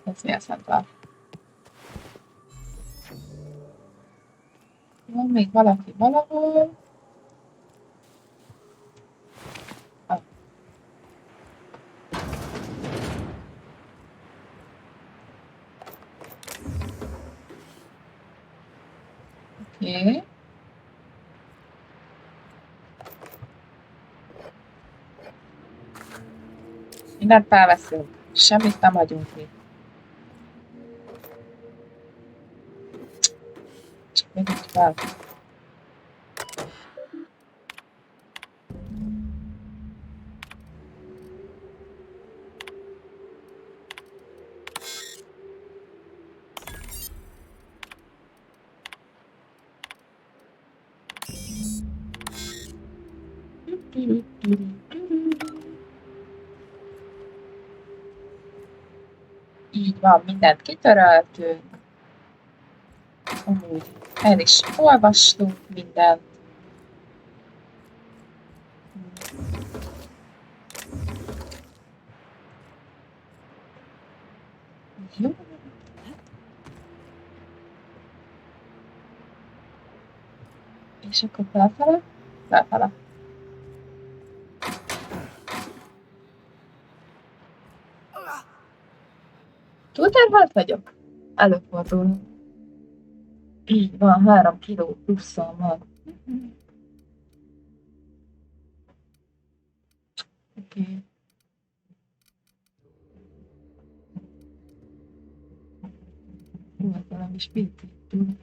Speaker 1: Ez mi a szentvel? Van még valaki valahol? Oké. Mindent felveszünk. Semmit nem hagyunk ki. Csak még így fel. Így van, mindent kitöröltünk. Amúgy el is olvastunk mindent. Jó. És akkor felfele? Felfele. Túlterhelt vagyok? Előfordul. Így van, 3 kiló pluszom van. Oké. Jó, ez valami spirítítő.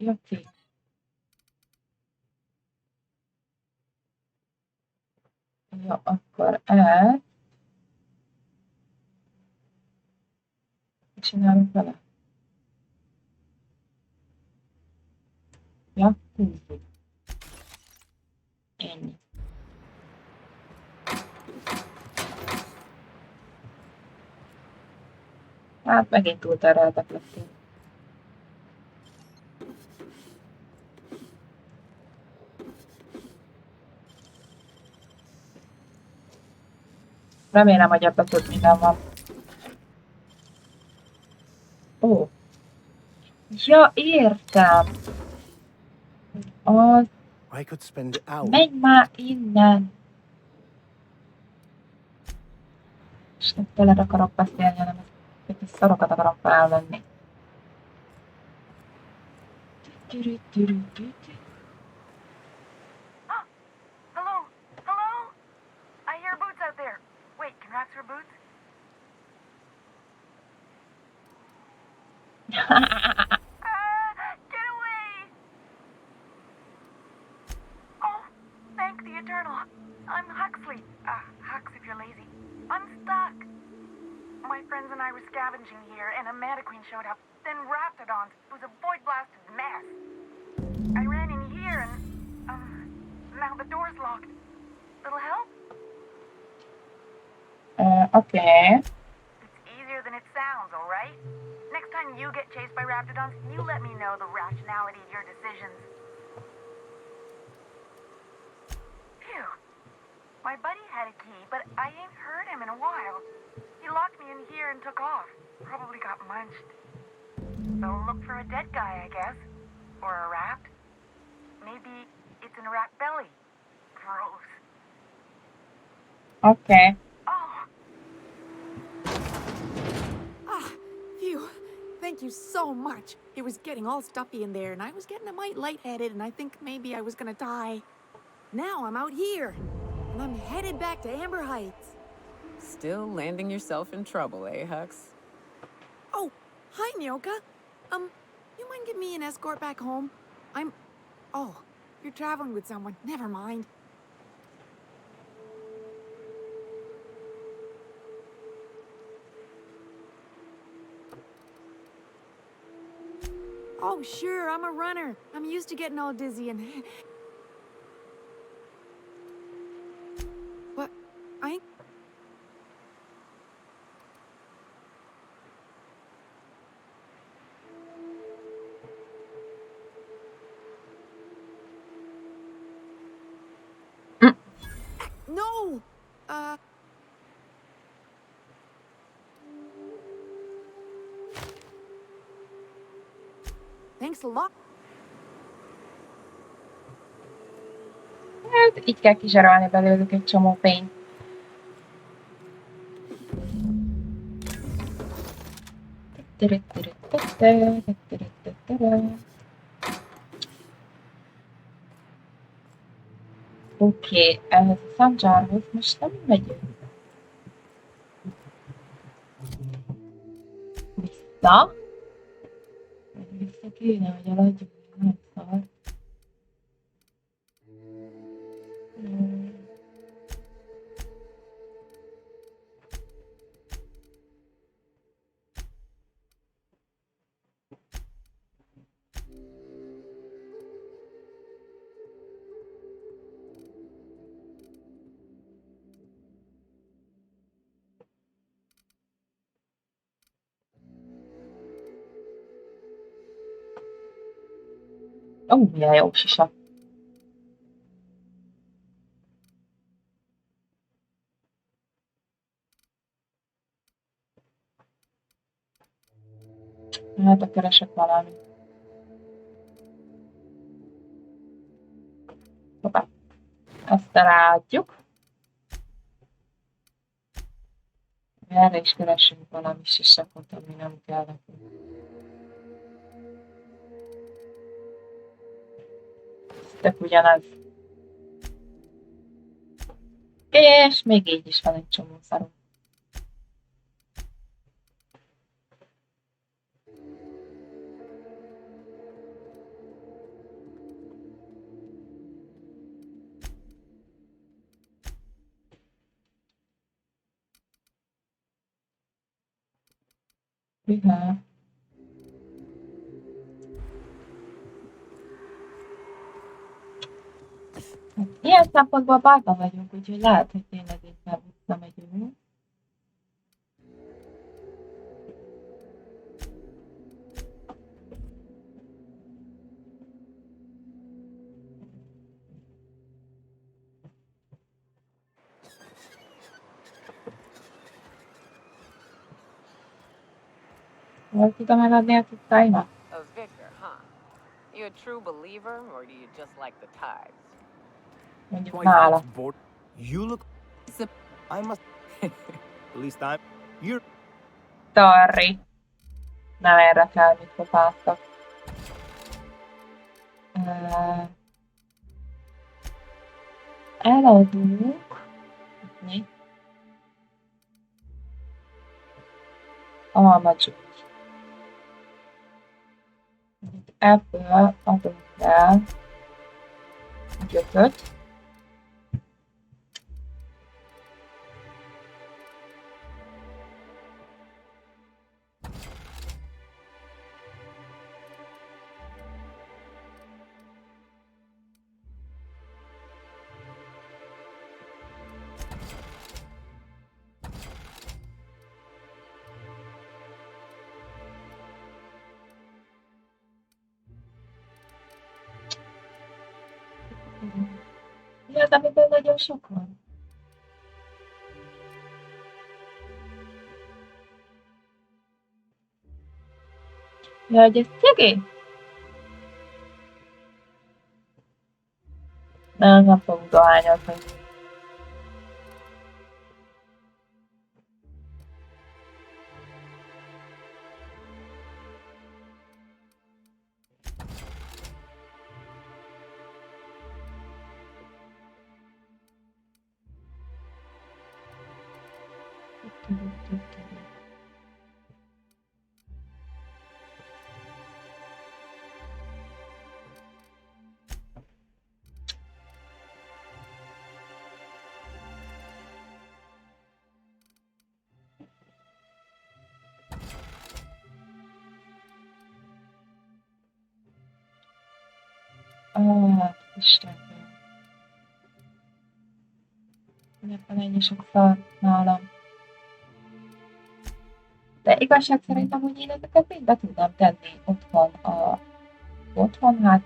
Speaker 1: Oké. Ja, akkor csinálunk vele. Ja, húzzuk. Ennyi. Hát megint túlterheltek lettünk. Remélem, hogy ebben több minden van. Ó. Ja, értem. Az... Menj már innen. És nem tőled akarok beszélni, hanem ezt a szarokat akarom felvenni.
Speaker 20: Hello? Hello? I hear boots out there. Wait, can rats wear boots? Get away! Oh, thank the Eternal. I'm Huxley. Hux if you're lazy. I'm stuck. My friends and I were scavenging here, and a Mantiqueen showed up. Then Raptidons. It was a void-blasted mess. I ran in here, and, now the door's locked. Little help?
Speaker 1: Okay.
Speaker 20: It's easier than it sounds, all right? Next time you get chased by Raptidons, you let me know the rationality of your decisions. Phew. My buddy had a key, but I ain't heard him in a while. He locked me in here and took off. Probably got munched. So look for a dead guy, I guess. Or a rat. Maybe it's in a rat belly. Gross.
Speaker 1: Okay.
Speaker 18: Phew. Thank you so much. It was getting all stuffy in there, and I was getting a mite lightheaded, and I think maybe I was gonna die. Now I'm out here, and I'm headed back to Amber Heights.
Speaker 8: Still landing yourself in trouble, eh, Hux?
Speaker 18: Oh, hi, Nyoka. You mind giving me an escort back home? Oh, you're traveling with someone. Never mind. Oh, sure, I'm a runner. I'm used to getting all dizzy and... What? I ain't... No! Thanks a lot.
Speaker 1: Hát így kell kizsarolni belőlük egy csomó pénzt. Oké, ehhez a Sanjarhoz most nem megyünk. Vissza. Vissza kéne, hogy eladjuk. Nem szar. Ó, milyen jó sisa. Hát, keresek valamit. Hoppá. Ezt ráadjuk. Erre is keresünk valami sisakot, ami nem kell nekünk. Tök ugyanaz. És még így is van egy csomó szarunk. Hűha. Ilyen szempontból bajban vagyunk, úgyhogy lehet, hogy tényleg inkább visszamegyünk. Hol tudom eladni a cuccaimat?
Speaker 8: A vicar, huh? You a true believer, or do you just like the tithes?
Speaker 1: Mondjuk nála.
Speaker 4: You look... I must... At least I'm... You're...
Speaker 1: Sorry. Nem érdekel, mit kopáltak. Eladunk almacsút. Ebből adunk el gyököt. Mi az, amiből nagyon sok van? Ja, hogy ez cigé? Nem fogunk dohányozni. Istenem. Miért van ennyi sok szar nálam? De igazság szerint amúgy én ezeket mind be tudnám tenni otthon, hát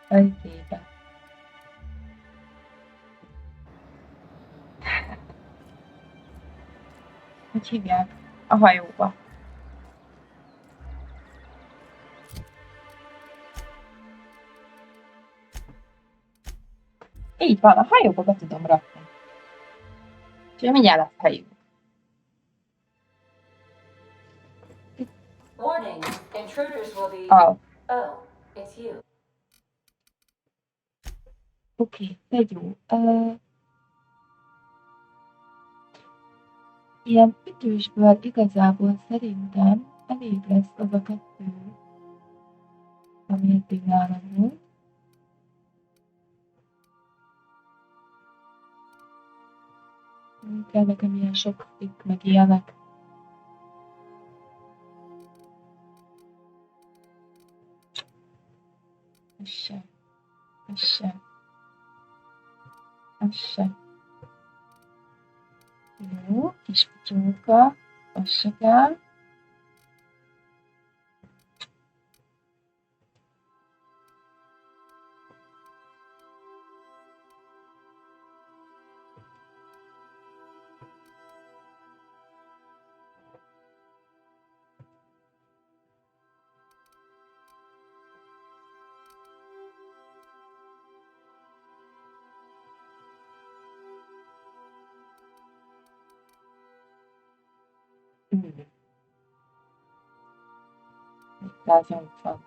Speaker 1: öjtébe. Hogy hívják? A hajóba. Így van, a hajóba be tudom rakni. Úgyhogy mindjárt lesz helyünk.
Speaker 15: Warning, intruders will be...
Speaker 1: Oh.
Speaker 15: Oh, it's you.
Speaker 1: Oké, de jó. Ilyen ütősből igazából szerintem elég lesz az a 2, ami eddig nálam volt. Nem kell nekem ilyen sok szik, meg ilyenek. Ez se. Ez se. Ez se. Jó, kis pityóka. Az se kell. Itt 180.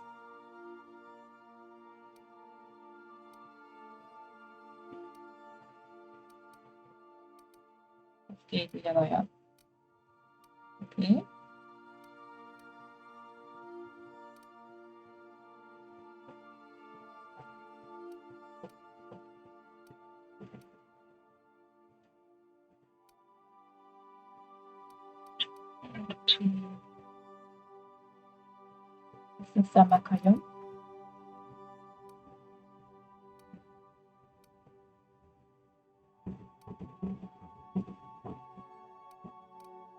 Speaker 1: Ez 2 ugyanolyan. Oké. Ezt aztán meghagyom.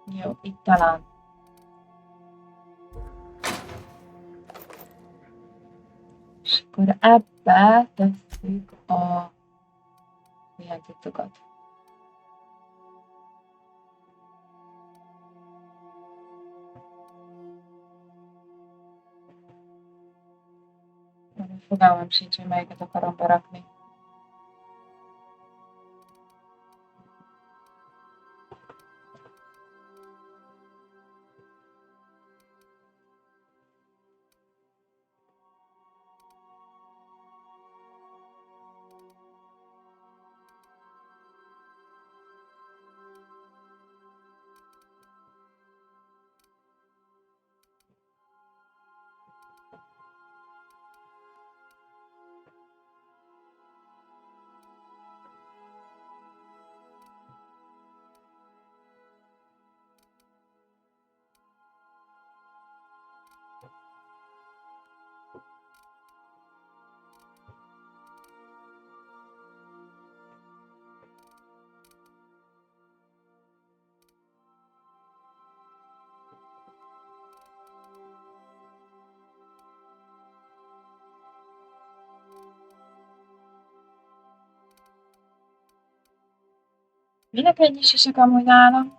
Speaker 1: Jó, itt talán. És akkor ebbe tesszük a milyen cuccokat. Fogalmam sincs, hogy melyiket akarom berakni. Minek ennyi sisek amúgy nálam?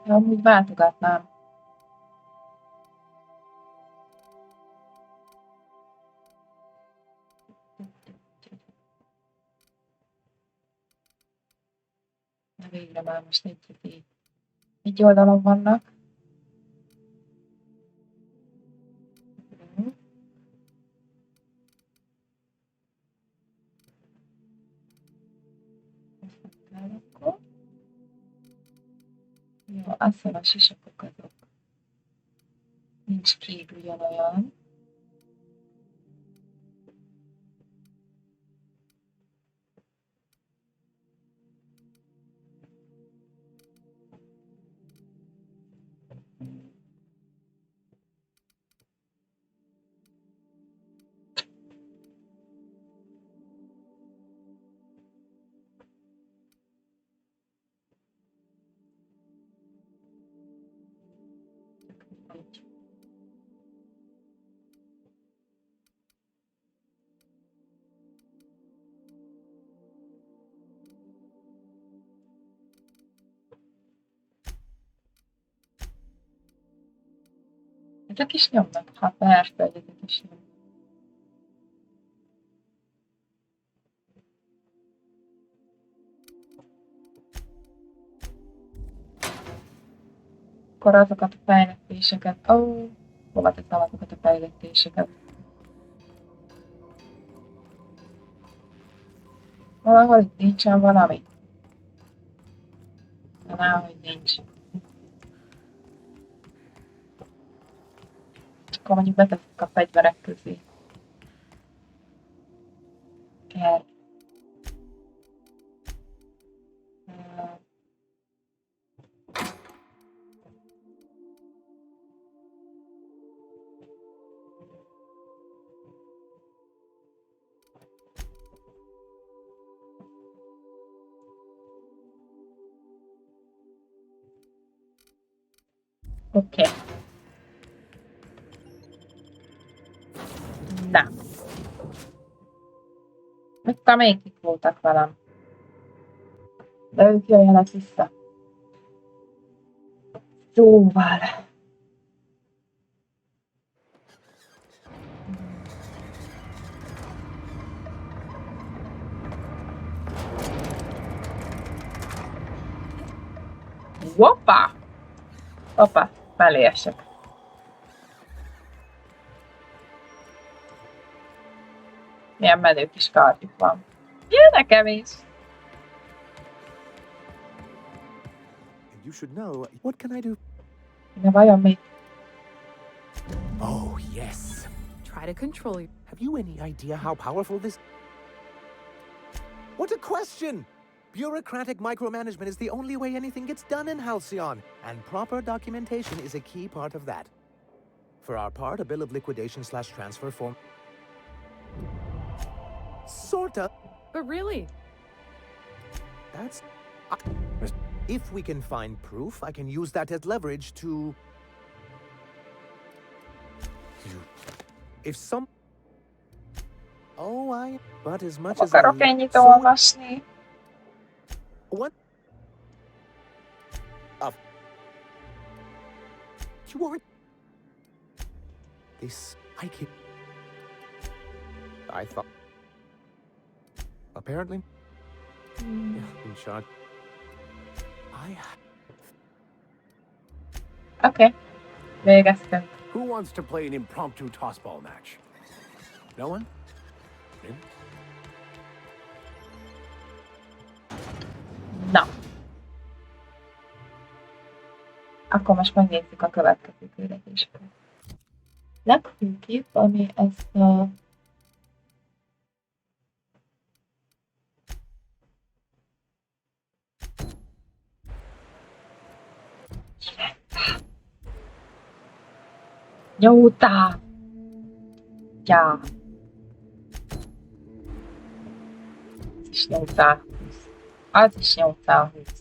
Speaker 1: De amúgy váltogatnám. Na végre már most egy oldalon vannak. Jó, aztán a sisakok azok. Nincs két ugyanolyan. Ezek is nyomnak, ha persze, hogy ezek is nyomnak. Akkor azokat a fejlesztéseket, hova teszem azokat a fejlesztéseket? Valahol itt nincsen valami? Náhogy nincs. Akkor mondjuk beteszik a fegyverek közé. Kell. Oké. Na. Mit még itt voltak velem? De ők jöjjenek vissza. Szóval. Hoppá! Hoppá, mellé esek. Milyen menő kis kardjuk van. Jön nekem is!
Speaker 17: You should know. What can I do?
Speaker 1: De vajon még?
Speaker 17: Oh, yes.
Speaker 20: Try to control you.
Speaker 17: Have you any idea how powerful this... What a question! Bureaucratic micromanagement is the only way anything gets done in Halcyon, and proper documentation is a key part of that. For our part, a bill of liquidation/transfer form... Sorta.
Speaker 20: But really?
Speaker 17: That's... If we can find proof, I can use that as leverage to... If some... Oh, But as much as
Speaker 1: akarok ennyit olvasni.
Speaker 17: What? You are... This... I thought... Apparently... Yeah, in short...
Speaker 1: Okay. Végeztem.
Speaker 21: Who wants to play an impromptu tossball match? No one? In?
Speaker 1: Na. Akkor most megnézzük a következő küldetéseket. Legfőképp, ami ezt a... Nyújtá! Ja. Az is 820. Az is 820.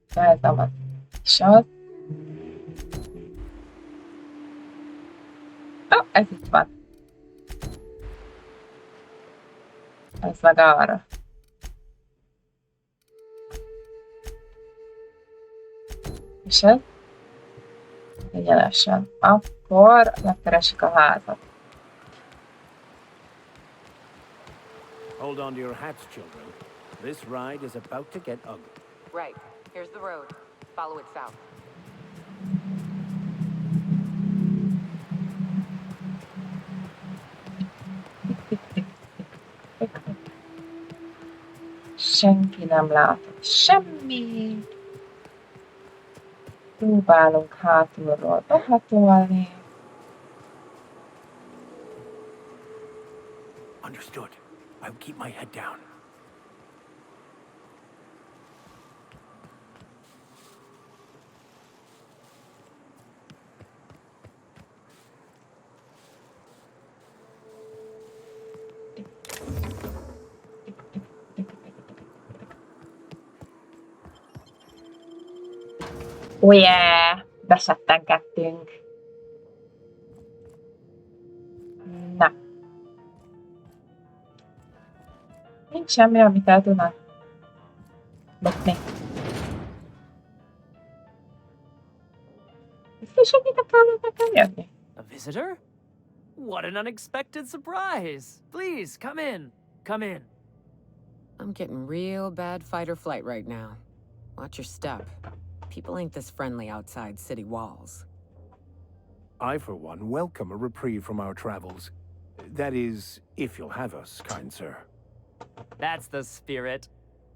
Speaker 1: Felzem az is az. Ez itt van. Ez meg arra. Esed? Egyenesen. Akkor megkeresik a házat.
Speaker 10: Hold on to your hats, children. This ride is about to get ugly.
Speaker 8: Right. Here's the road. Follow it south.
Speaker 1: Senki nem látott semmi. Próbálunk hátulról behatolni.
Speaker 10: Understood. I'll keep my head down.
Speaker 1: Oh yeah! Beszettenkedtünk. Na. Nincs semmi, amit el tudnak botni. Biztosítitek el, hogy nekem jönni?
Speaker 12: A visitor? What an unexpected surprise! Please, come in. Come in.
Speaker 8: I'm getting real bad fight or flight right now. Watch your step. People ain't this friendly outside city walls.
Speaker 21: I, for one, welcome a reprieve from our travels. That is, if you'll have us, kind sir.
Speaker 12: That's the spirit.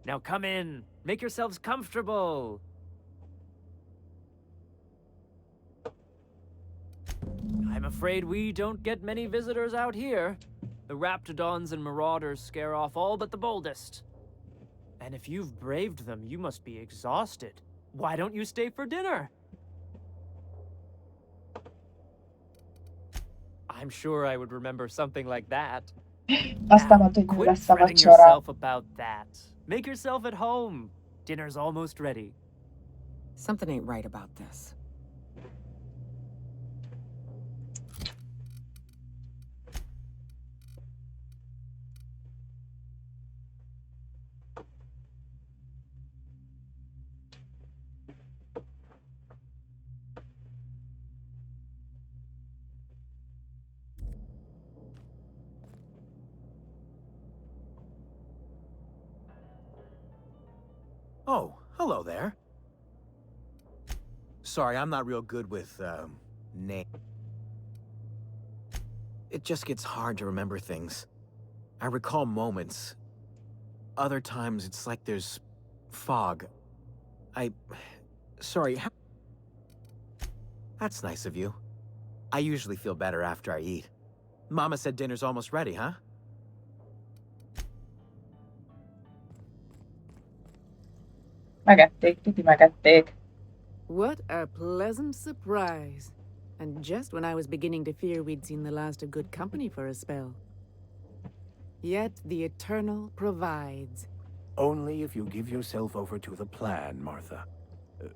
Speaker 12: Now come in. Make yourselves comfortable. I'm afraid we don't get many visitors out here. The Raptidons and Marauders scare off all but the boldest. And if you've braved them, you must be exhausted. Why don't you stay for dinner? I'm sure I would remember something like that.
Speaker 1: Aztán mondta, hogy mi
Speaker 12: Quit
Speaker 1: lesz a
Speaker 12: fretting
Speaker 1: vacsora.
Speaker 12: yourself about that. Make yourself at home. Dinner's almost ready.
Speaker 8: Something ain't right about this.
Speaker 17: Oh, hello there. Sorry, I'm not real good with, name. It just gets hard to remember things. I recall moments. Other times, it's like there's fog. Sorry, That's nice of you. I usually feel better after I eat. Mama said dinner's almost ready, huh?
Speaker 1: Megették, tuti megették.
Speaker 23: What a pleasant surprise. And just when I was beginning to fear we'd seen the last of good company for a spell. Yet the Eternal provides.
Speaker 21: Only if you give yourself over to the plan, Martha.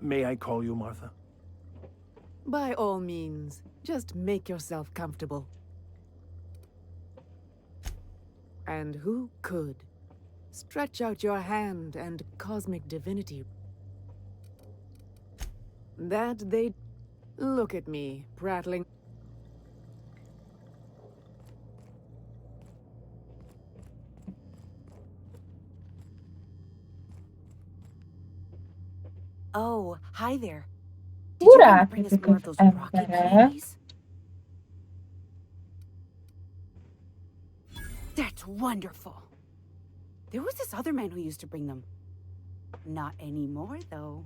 Speaker 21: May I call you Martha?
Speaker 23: By all means, just make yourself comfortable. And who could? Stretch out your hand and cosmic divinity. That they... Look at me, prattling...
Speaker 20: Oh, hi there. Did you come to bring us more of those rocky candies? That's wonderful. There was this other man who used to bring them. Not anymore, though.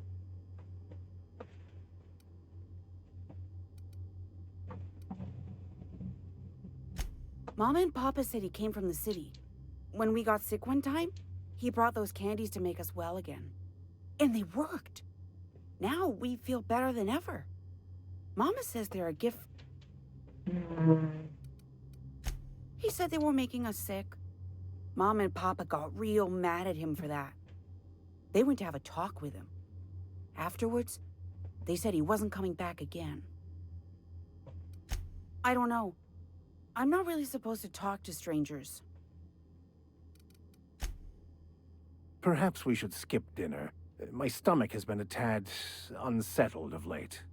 Speaker 20: Mama and Papa said he came from the city. When we got sick one time, he brought those candies to make us well again. And they worked. Now we feel better than ever. Mama says they're a gift. He said they were making us sick. Mom and Papa got real mad at him for that. They went to have a talk with him. Afterwards, they said he wasn't coming back again. I don't know. I'm not really supposed to talk to strangers.
Speaker 21: Perhaps we should skip dinner.
Speaker 10: My stomach has been a tad unsettled of late.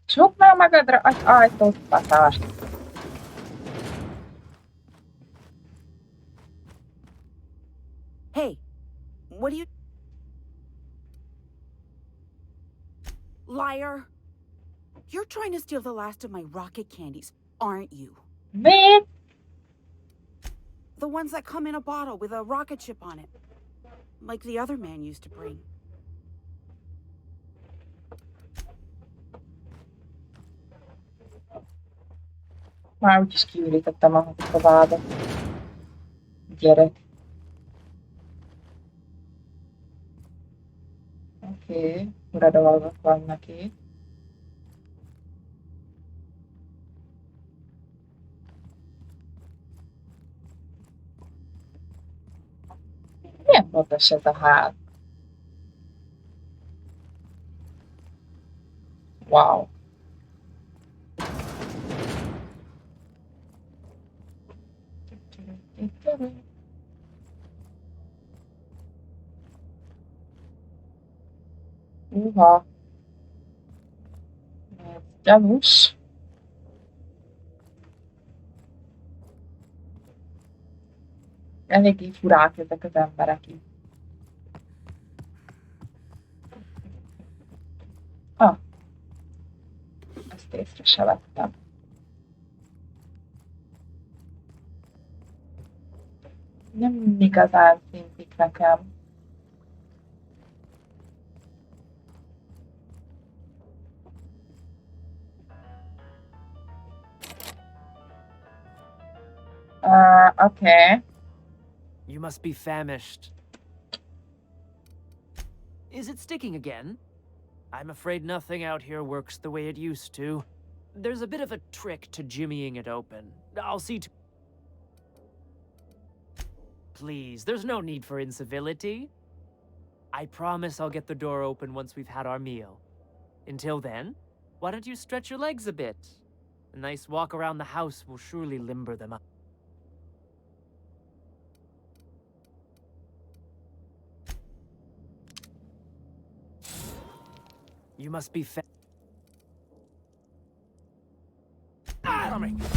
Speaker 1: Csukd már magadra az ajtót, faszás!
Speaker 9: Hey, what do you... Liar! You're trying to steal the last of my rocket candies, aren't you?
Speaker 1: Me?
Speaker 9: The ones that come in a bottle with a rocket ship on it. Like the other man used to bring.
Speaker 1: Már úgyis kiürítettem a vádat. Gyerek. Oké, ura dolgok vannak itt. Milyen fontos ez a ház? Wow. Uha. Ez gyanús. Eléggé furák ezek az emberek itt. Ah. Ezt észre se vettem. Nem igazán szintik nekem. Okay.
Speaker 12: You must be famished. Is it sticking again? I'm afraid nothing out here works the way it used to. There's a bit of a trick to jimmying it open. I'll see to... Please, there's no need for incivility. I promise I'll get the door open once we've had our meal. Until then, why don't you stretch your legs a bit? A nice walk around the house will surely limber them up. You must be
Speaker 10: Coming! That's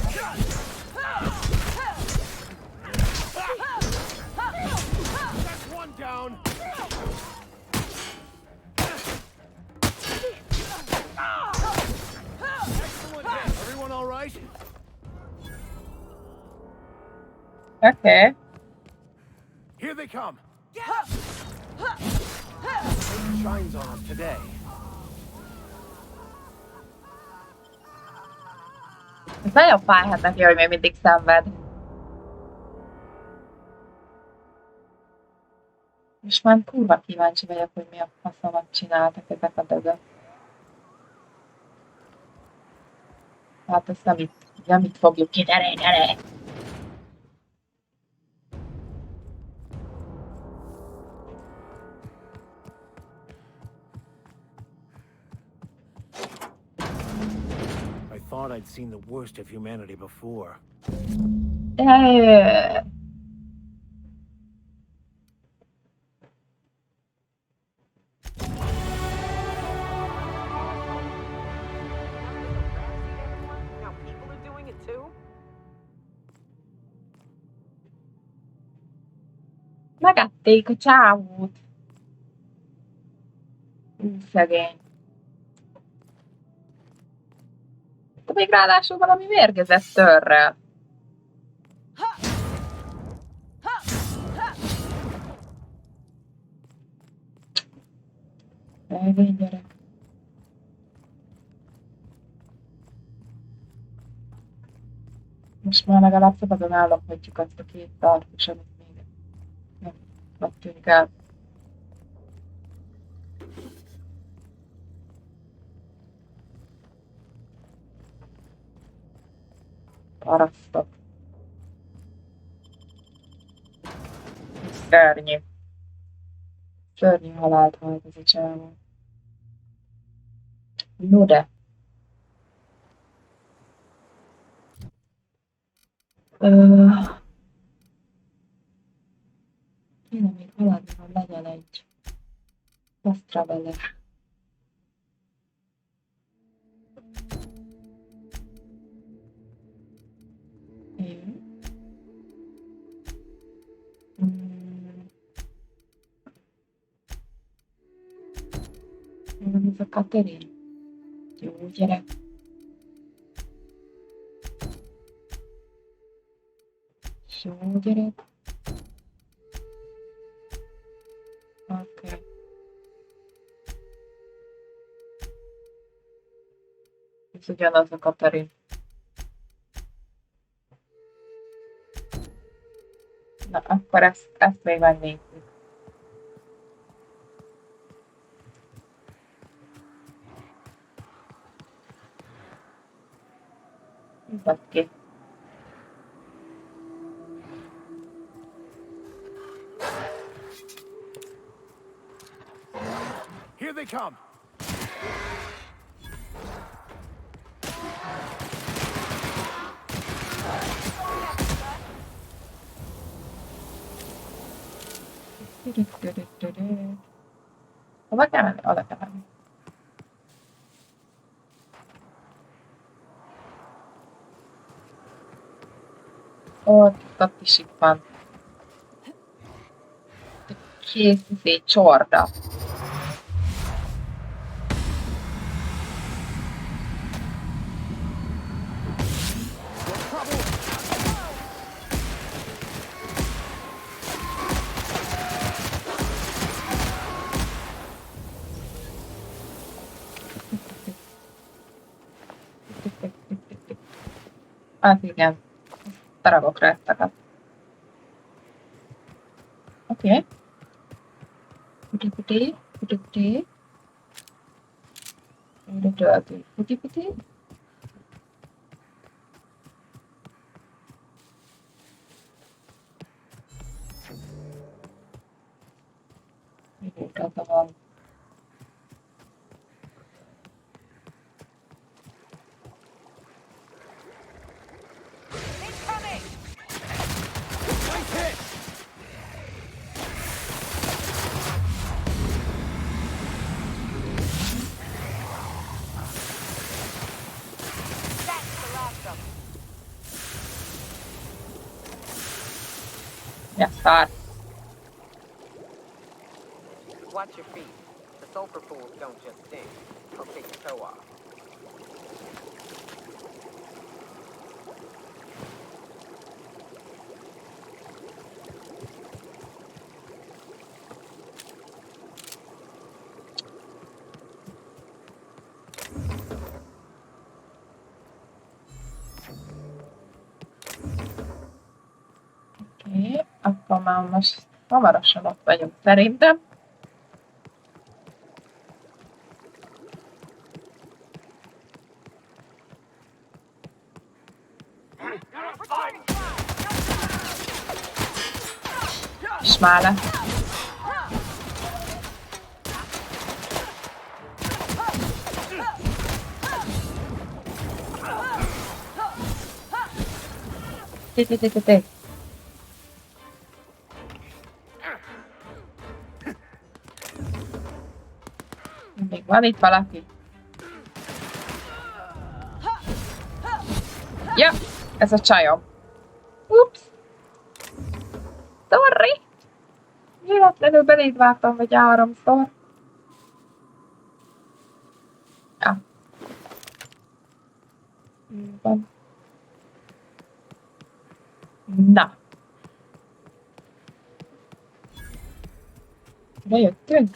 Speaker 10: one down! Excellent hit! Everyone all right?
Speaker 1: Okay.
Speaker 10: Here they come! Shines on us today.
Speaker 1: Ez nagyon fájhat neki, hogy még mindig szenved. Most már kurva kíváncsi vagyok, hogy mi a faszomat csináltak ezek a dögök. Hát ezt nem itt fogjuk kideríteni.
Speaker 10: I thought I'd seen the worst of humanity before.
Speaker 1: Megették a csávót. Szegény. De még ráadásul valami mérgezett törrel. Szegény gyerek. Most már legalább szabadon állapodjuk azt a két tartós, amit még nem vettünk el. Parasztok. Szörnyű. Szörnyű halált halt ez a csávó. No de. Kéne még haladni, hogy legyen egy fast traveler. Ez a Katerin. Jó gyerek. Jó gyerek. Oké. Ez ugyanaz a Katerin. Na, akkor ezt még megnézzük. Mutat ki.
Speaker 21: Here they come.
Speaker 1: Hova kell menni? Oda kell menni. Ott is itt van. Kész csorda. Hát igen. Darabokra ezteket. Oké. Puti-puti. Puti-puti. Ide töltünk. Puti-puti. Mióta van. Yeah, start.
Speaker 3: Watch your feet. The sulfur pools don't just sting. They'll take your toe off.
Speaker 1: Oké, akkor már most hamarosan ott vagyunk szerintem. És már le. Té. Még van itt valaki? Ja, ez a csajom. Ups. Sorry. Véletlenül beléd vágtam, vagy 3-szor. Ja. Van. Na. Bejöttünk?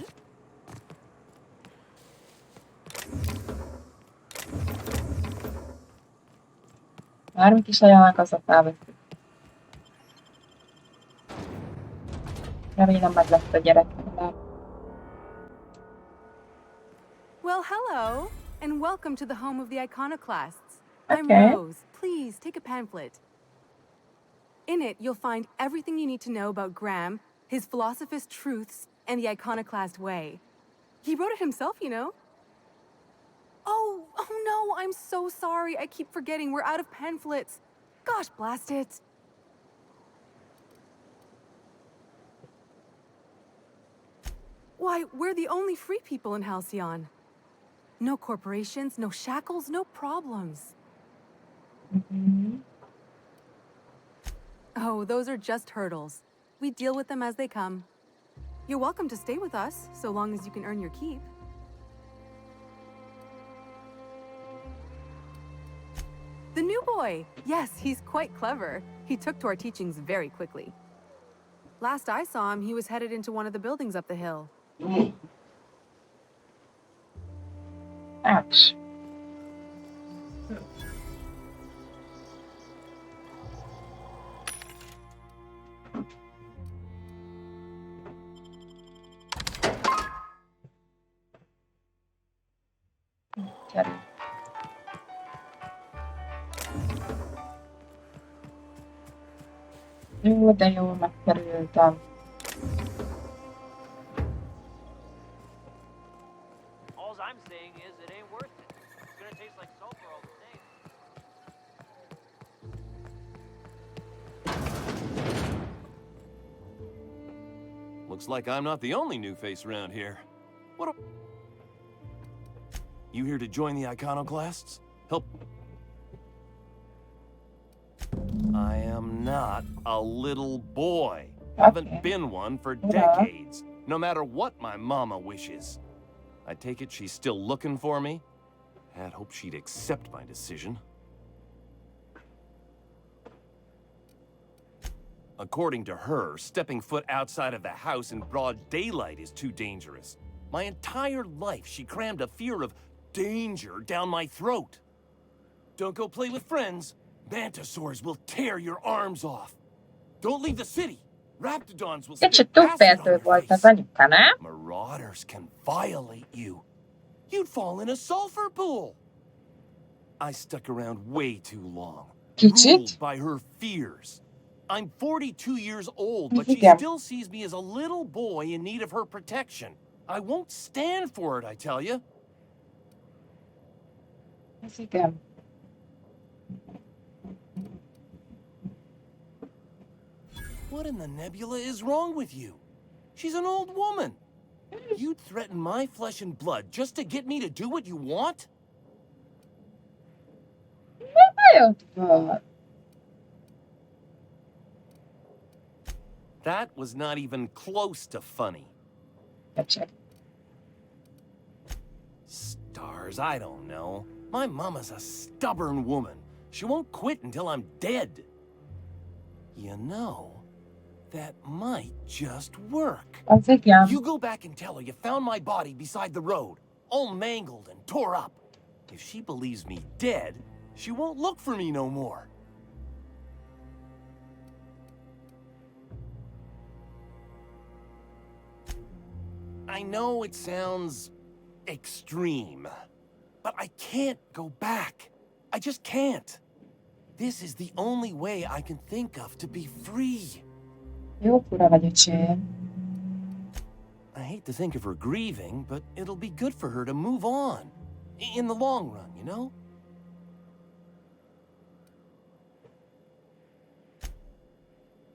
Speaker 1: Bármit is ajánlnak, az a felveszünk. Remélem meg lesz a gyerek.
Speaker 19: Well, hello, and welcome to the home of the iconoclasts.
Speaker 1: Okay.
Speaker 19: I'm Rose. Please, take a pamphlet. In it, you'll find everything you need to know about Graham, his philosophist truths, and the iconoclast way. He wrote it himself, you know. Oh no, I'm so sorry. I keep forgetting. We're out of pamphlets. Gosh, blast it. Why, we're the only free people in Halcyon. No corporations, no shackles, no problems. Oh, those are just hurdles. We deal with them as they come. You're welcome to stay with us, so long as you can earn your keep. The new boy! Yes, he's quite clever. He took to our teachings very quickly. Last I saw him, he was headed into one of the buildings up the hill.
Speaker 1: Ouch. Kerül. Jó, de jól megkerültem.
Speaker 12: All I'm saying is it ain't worth it. It's gonna taste like sulfur all the same.
Speaker 2: Looks like I'm not the only new face around here. What a... You here to join the iconoclasts? Help... I am not a little boy. Haven't been one for decades, no matter what my mama wishes. I take it she's still looking for me? Had hoped she'd accept my decision. According to her, stepping foot outside of the house in broad daylight is too dangerous. My entire life, she crammed a fear of danger down my throat. Don't go play with friends. Mantisaurs will tear your arms off. Don't leave the city. Raptidons will
Speaker 1: Kicsit
Speaker 2: spit acid on
Speaker 1: túlféltő
Speaker 2: your
Speaker 1: volt az
Speaker 2: face.
Speaker 1: anyuka, nem?
Speaker 2: Marauders can violate you. You'd fall in a sulfur pool. I stuck around way too long. Ruled by her fears. I'm 42 years old, but she still sees me as a little boy in need of her protection. I won't stand for it, I tell you.
Speaker 1: Ez igen.
Speaker 2: What in the nebula is wrong with you? She's an old woman. You'd threaten my flesh and blood just to get me to do what you want?
Speaker 1: Hajót volt.
Speaker 2: That was not even close to funny. Stars, I don't know. My mama's a stubborn woman. She won't quit until I'm dead. You know, that might just work.
Speaker 1: Az igen.
Speaker 2: You go back and tell her you found my body beside the road, all mangled and tore up. If she believes me dead, she won't look for me no more. I know it sounds extreme, but I can't go back. I just can't. This is the only way I can think of to be free.
Speaker 1: Jó fura vagy, öcsém.
Speaker 2: I hate to think of her grieving, but it'll be good for her to move on. In the long run, you know?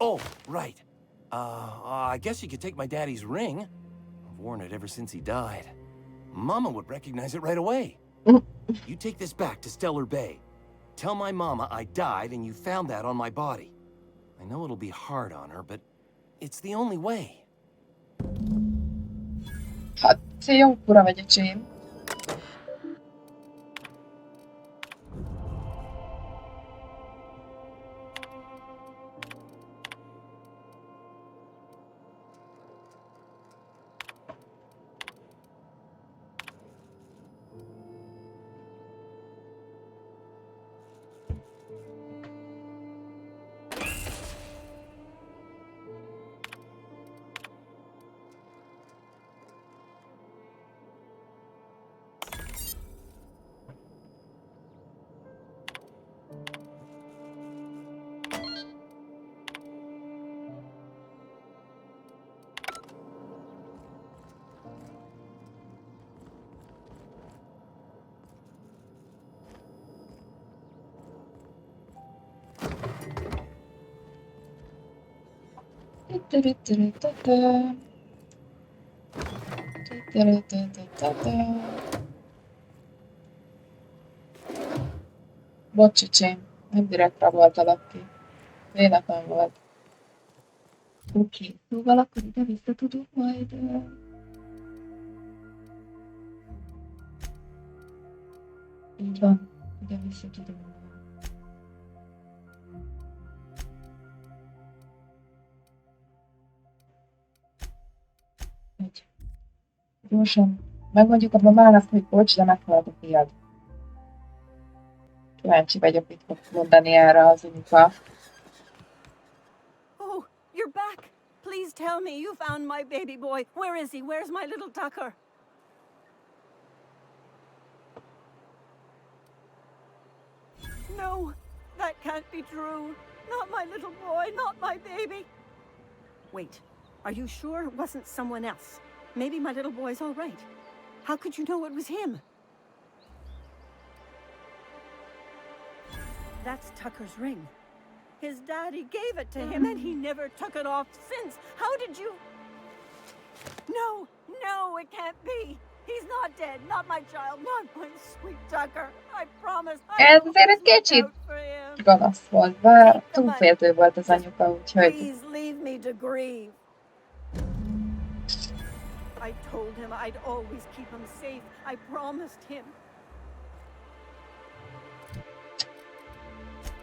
Speaker 2: Oh, right. I guess you could take my daddy's ring. I've worn it ever since he died. Mama would recognize it right away. You take this back to Stellar Bay. Tell my mama I died and you found that on my body. I know it'll be hard on her, but it's the only way.
Speaker 1: Hát, jó fura vagy, öcsém. Bocs, csicsim, nem direkt raboltalak ki. Véletlen volt. Oké, szóval akkor ide vissza tudunk majd... Így van, ide vissza tudunk. Így. Gyorsan megmondjuk a mamának, hogy bocs, de meghalt a fiad. Kíváncsi vagyok, mit fog mondani erre az unika.
Speaker 5: Oh, you're back. Please tell me you found my baby boy. Where is he? Where's my little Tucker? No, that can't be true. Not my little boy, not my baby. Wait, are you sure it wasn't someone else? Maybe my little boy's all right. How could you know it was him? That's Tucker's ring. His daddy gave it to him and he never took it off since. How did you... No, it can't be. He's not dead, not my child, not my sweet Tucker. I promise.
Speaker 1: Ez azért egy kicsit gonosz volt, bár túlféltő volt az anyuka, úgyhogy...
Speaker 5: Please leave me to grieve. I told him I'd always keep him safe. I promised him.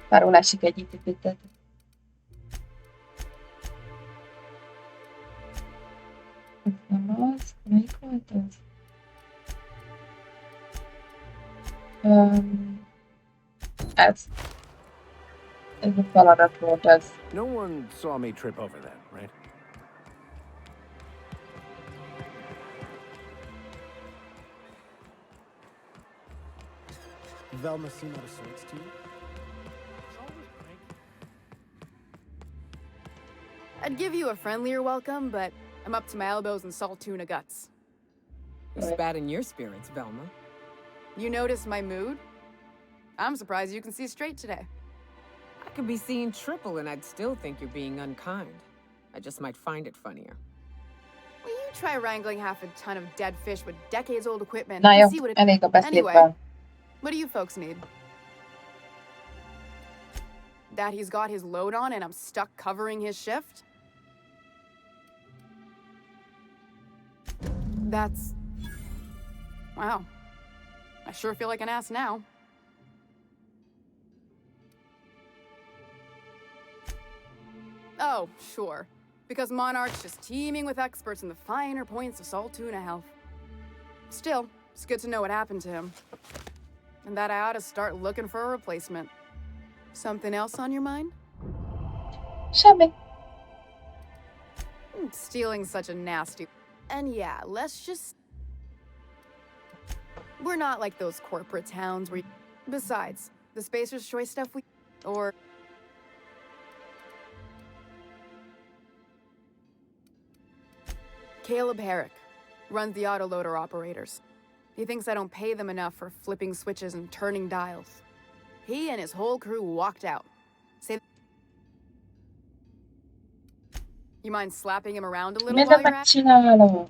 Speaker 1: Arról esik egy építet. Ez nem az. Melyik volt ez? Ez. Ez a feladat volt ez.
Speaker 10: No one saw me trip over that, right?
Speaker 11: Velma seem out of sorts to you?
Speaker 19: I'd give you a friendlier welcome, but I'm up to my elbows in salt tuna guts.
Speaker 8: Who's bad in your spirits, Velma?
Speaker 19: You notice my mood? I'm surprised you can see straight today.
Speaker 8: I could be seeing triple and I'd still think you're being unkind. I just might find it funnier.
Speaker 19: Will you try wrangling half a ton of dead fish with decades-old equipment
Speaker 1: Na jó,
Speaker 19: and see what it...
Speaker 1: elég a
Speaker 19: Anyway,
Speaker 1: beszédben.
Speaker 19: what do you folks need? That he's got his load on and I'm stuck covering his shift? That's... Wow. I sure feel like an ass now. Oh, sure. Because Monarch's just teeming with experts in the finer points of salt tuna health. Still, it's good to know what happened to him. And that I ought to start looking for a replacement. Something else on your mind?
Speaker 1: Semmi.
Speaker 19: Stealing such a nasty... And yeah, let's just... We're not like those corporate towns where... Besides, the Spacer's Choice stuff we... Or... Caleb Herrick runs the autoloader operators. He thinks I don't pay them enough for flipping switches and turning dials. He and his whole crew walked out. Say... You mind slapping him around a little while you're at it?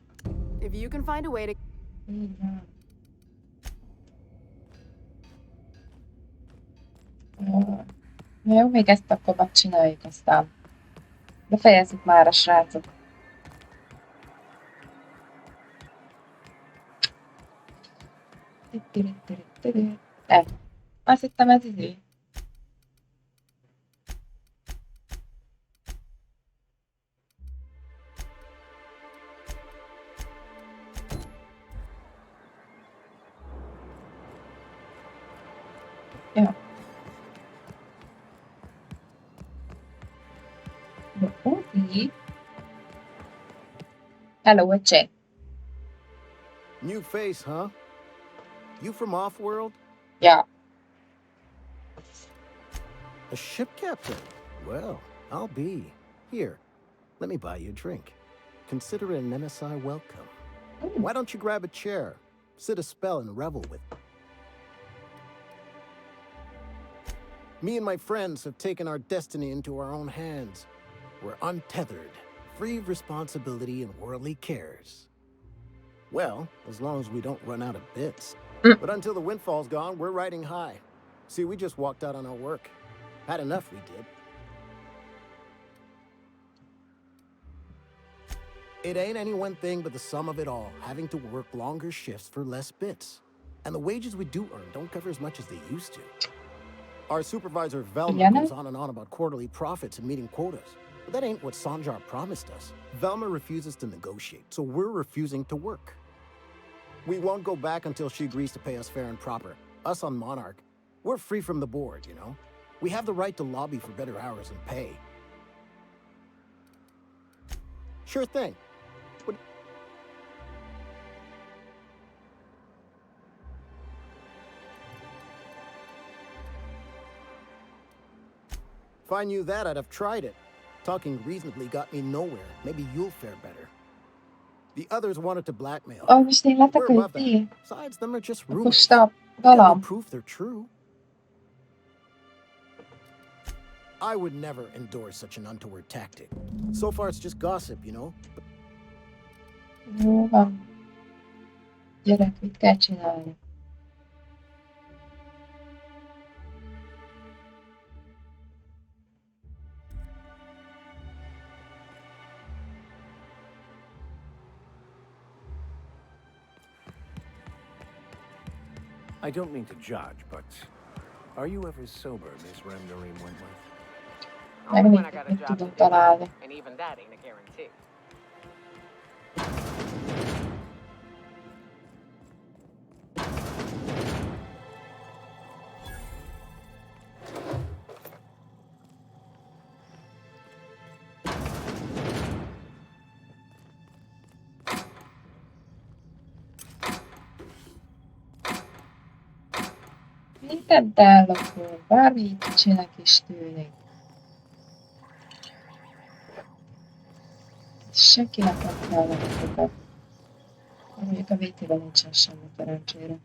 Speaker 19: If you can find a way to...
Speaker 1: Jó, még ezt akkor megcsináljuk aztán. Befejezzük már a srácok. Azt hittem ez izé. Ja. Oké. Hello, öcsé.
Speaker 17: New face, huh? You from off-world?
Speaker 1: Yeah.
Speaker 17: A ship captain? Well, I'll be. Here, let me buy you a drink. Consider it an MSI welcome.
Speaker 1: Ooh.
Speaker 17: Why don't you grab a chair, sit a spell and revel with me? Me and my friends have taken our destiny into our own hands. We're untethered, free of responsibility and worldly cares.
Speaker 11: Well, as long as we don't run out of bits. But until the windfall's gone, we're riding high. See, we just walked out on our work. Had enough, we did. It ain't any one thing but the sum of it all, having to work longer shifts for less bits. And the wages we do earn don't cover as much as they used to. Our supervisor, Velma, goes on and on about quarterly profits and meeting quotas. But that ain't what Sanjar promised us. Velma refuses to negotiate, so we're refusing to work. We won't go back until she agrees to pay us fair and proper. Us on Monarch, we're free from the board, you know? We have the right to lobby for better hours and pay. Sure thing. If I knew that, I'd have tried it. Talking reasonably got me nowhere. Maybe you'll fare better. The others wanted to blackmail.
Speaker 1: Most tényleg te küldtél?
Speaker 11: Besides, them are just
Speaker 1: Akkor
Speaker 11: rumors.
Speaker 1: stop.
Speaker 11: Got no
Speaker 1: Galamb.
Speaker 11: proof they're true. I would never endorse such an untoward tactic. So far, it's just gossip, you know?
Speaker 1: Jó van. Gyerek, mit kell csinálni?
Speaker 10: I don't mean to judge, but are you ever sober, Miss Remdarine Wentworth?
Speaker 3: Only when I got a
Speaker 1: Mit
Speaker 3: job
Speaker 1: tudunk
Speaker 3: to do,
Speaker 1: találni.
Speaker 3: and even that ain't a guarantee.
Speaker 1: Mindent ellopol, bármit csinálnak is tűnik. Senkinek nem kell nekeket. Mondjuk a VT-ben nincsen semmi szerencsére.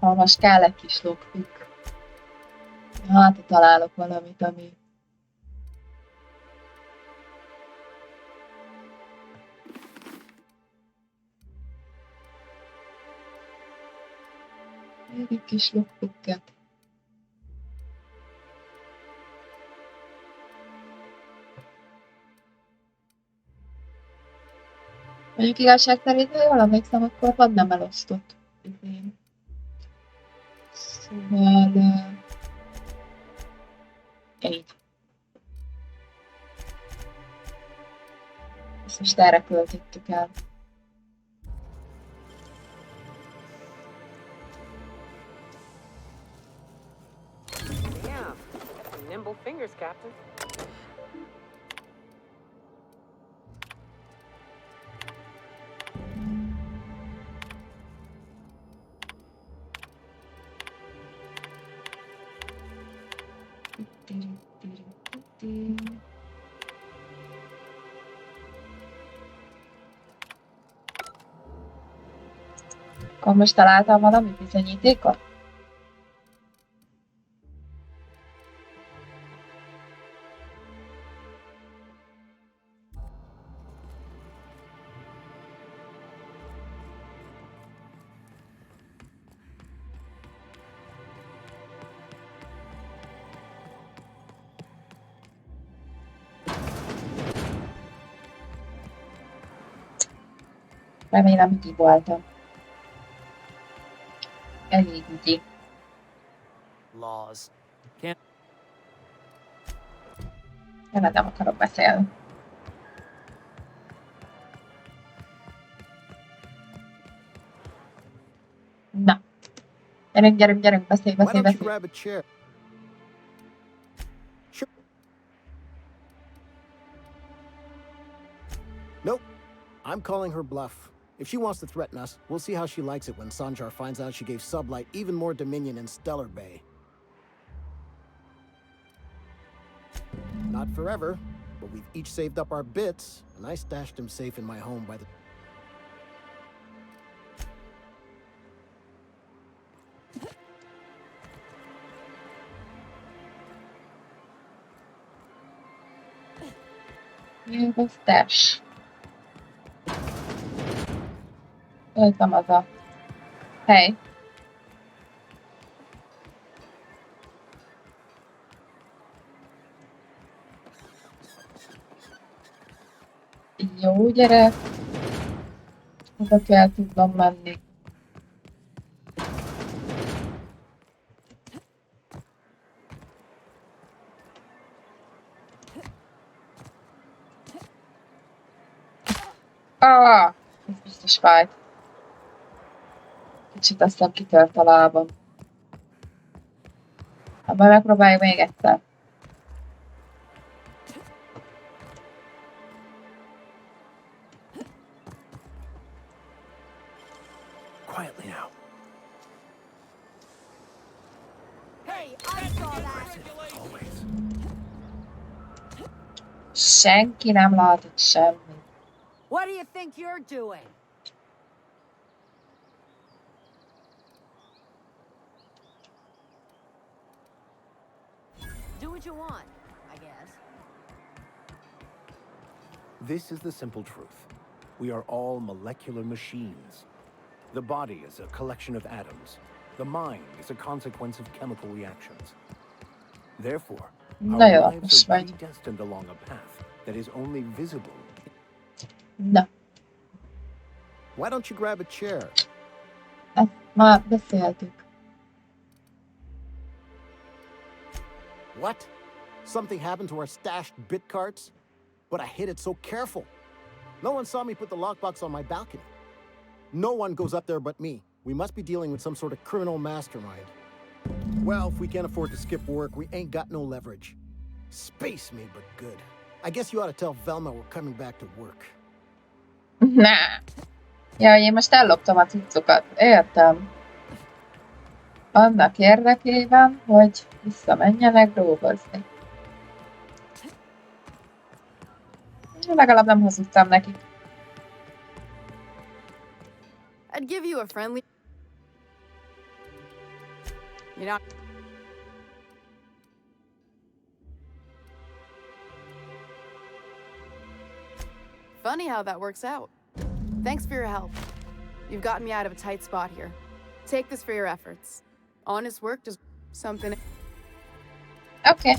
Speaker 1: Ha most kell egy kis lockpick. Hát, találok valamit, ami... Egy kis lockpicket. Mondjuk igazság szerint, ha jól emlékszem, akkor van nem elosztott. Szóval... így. Ezt most erre költöttük el.
Speaker 3: Damn, nimble fingers, Captain.
Speaker 1: Akkor most találtam valami bizonyítékot? Remélem, hogy így voltam. Elég ügyi.
Speaker 12: Laws. Can't.
Speaker 1: Én nem akarok beszélni. Na. Gyerünk, beszélj.
Speaker 11: Why don't you grab a chair? Sure. Nope. I'm calling her bluff. If she wants to threaten us, we'll see how she likes it when Sanjar finds out she gave Sublight even more dominion in Stellar Bay. Not forever, but we've each saved up our bits, and I stashed them safe in my home by the...
Speaker 1: Nyilvasztás. Ez nem az a hely. Jó, gyere. Oda kell tudnom menni. Ez biztos fájt. Kicsit aztán kitört a lábam. Abban megpróbáljuk még egyszer.
Speaker 10: Quietly now.
Speaker 5: Hey, I saw that.
Speaker 10: Always.
Speaker 1: Senki nem látott semmit.
Speaker 5: What do you think you're doing? Do what you want, I guess.
Speaker 10: This is the simple truth. We are all molecular machines. The body is a collection of atoms. The mind is a consequence of chemical reactions. Therefore, our lives are predestined along a path that is only visible.
Speaker 1: No.
Speaker 11: Why don't you grab a chair?
Speaker 1: Ezt már beszéltük.
Speaker 11: What? Something happened to our stashed bit carts? But I hid it so careful. No one saw me put the lockbox on my balcony. No one goes up there but me. We must be dealing with some sort of criminal mastermind. Well, if we can't afford to skip work, we ain't got no leverage. Space me, but good. I guess you ought to tell Velma we're coming back to work.
Speaker 1: Nah. Jaj, én most elloptam a cuccokat. Értem. Annak érdekében, hogy visszamenjenek dolgozni. Legalább nem hazudtam nekik.
Speaker 19: I'd give you a friendly... You know... Funny how that works out. Thanks for your help. You've gotten me out of a tight spot here. Take this for your efforts. Honest work does something...
Speaker 1: Oké.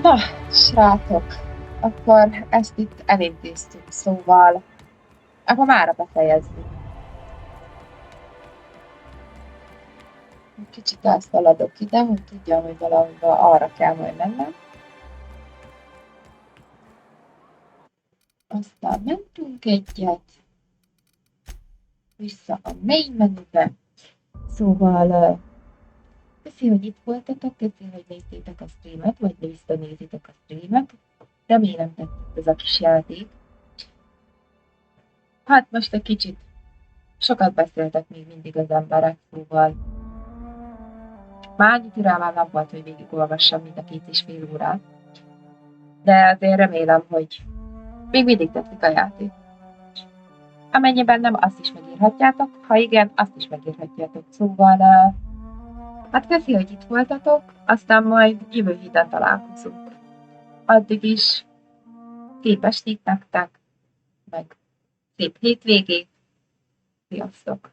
Speaker 1: Na, srácok. Akkor ezt itt elintéztük, szóval... Akkor mára befejezzük. Kicsit elszaladok ide, hogy tudjam, hogy valahova arra kell majd mennem. Aztán mentünk egyet. Vissza a main menübe. Szóval... Köszi, hogy itt voltatok, köszi, hogy néztétek a streamet, vagy visszanézitek a streamet. Remélem tetszett ez a kis játék. Hát most egy kicsit sokat beszéltek még mindig az emberek, szóval már annyi türelmem nem volt, hogy végigolvassam mind a 2,5 órát. De azért remélem, hogy még mindig tetszik a játék. Amennyiben nem, azt is megírhatjátok, ha igen, azt is megírhatjátok. Szóval, hát köszi, hogy itt voltatok, aztán majd jövő héten találkozunk. Addig is szép estét nektek, meg szép hétvégét. Sziasztok!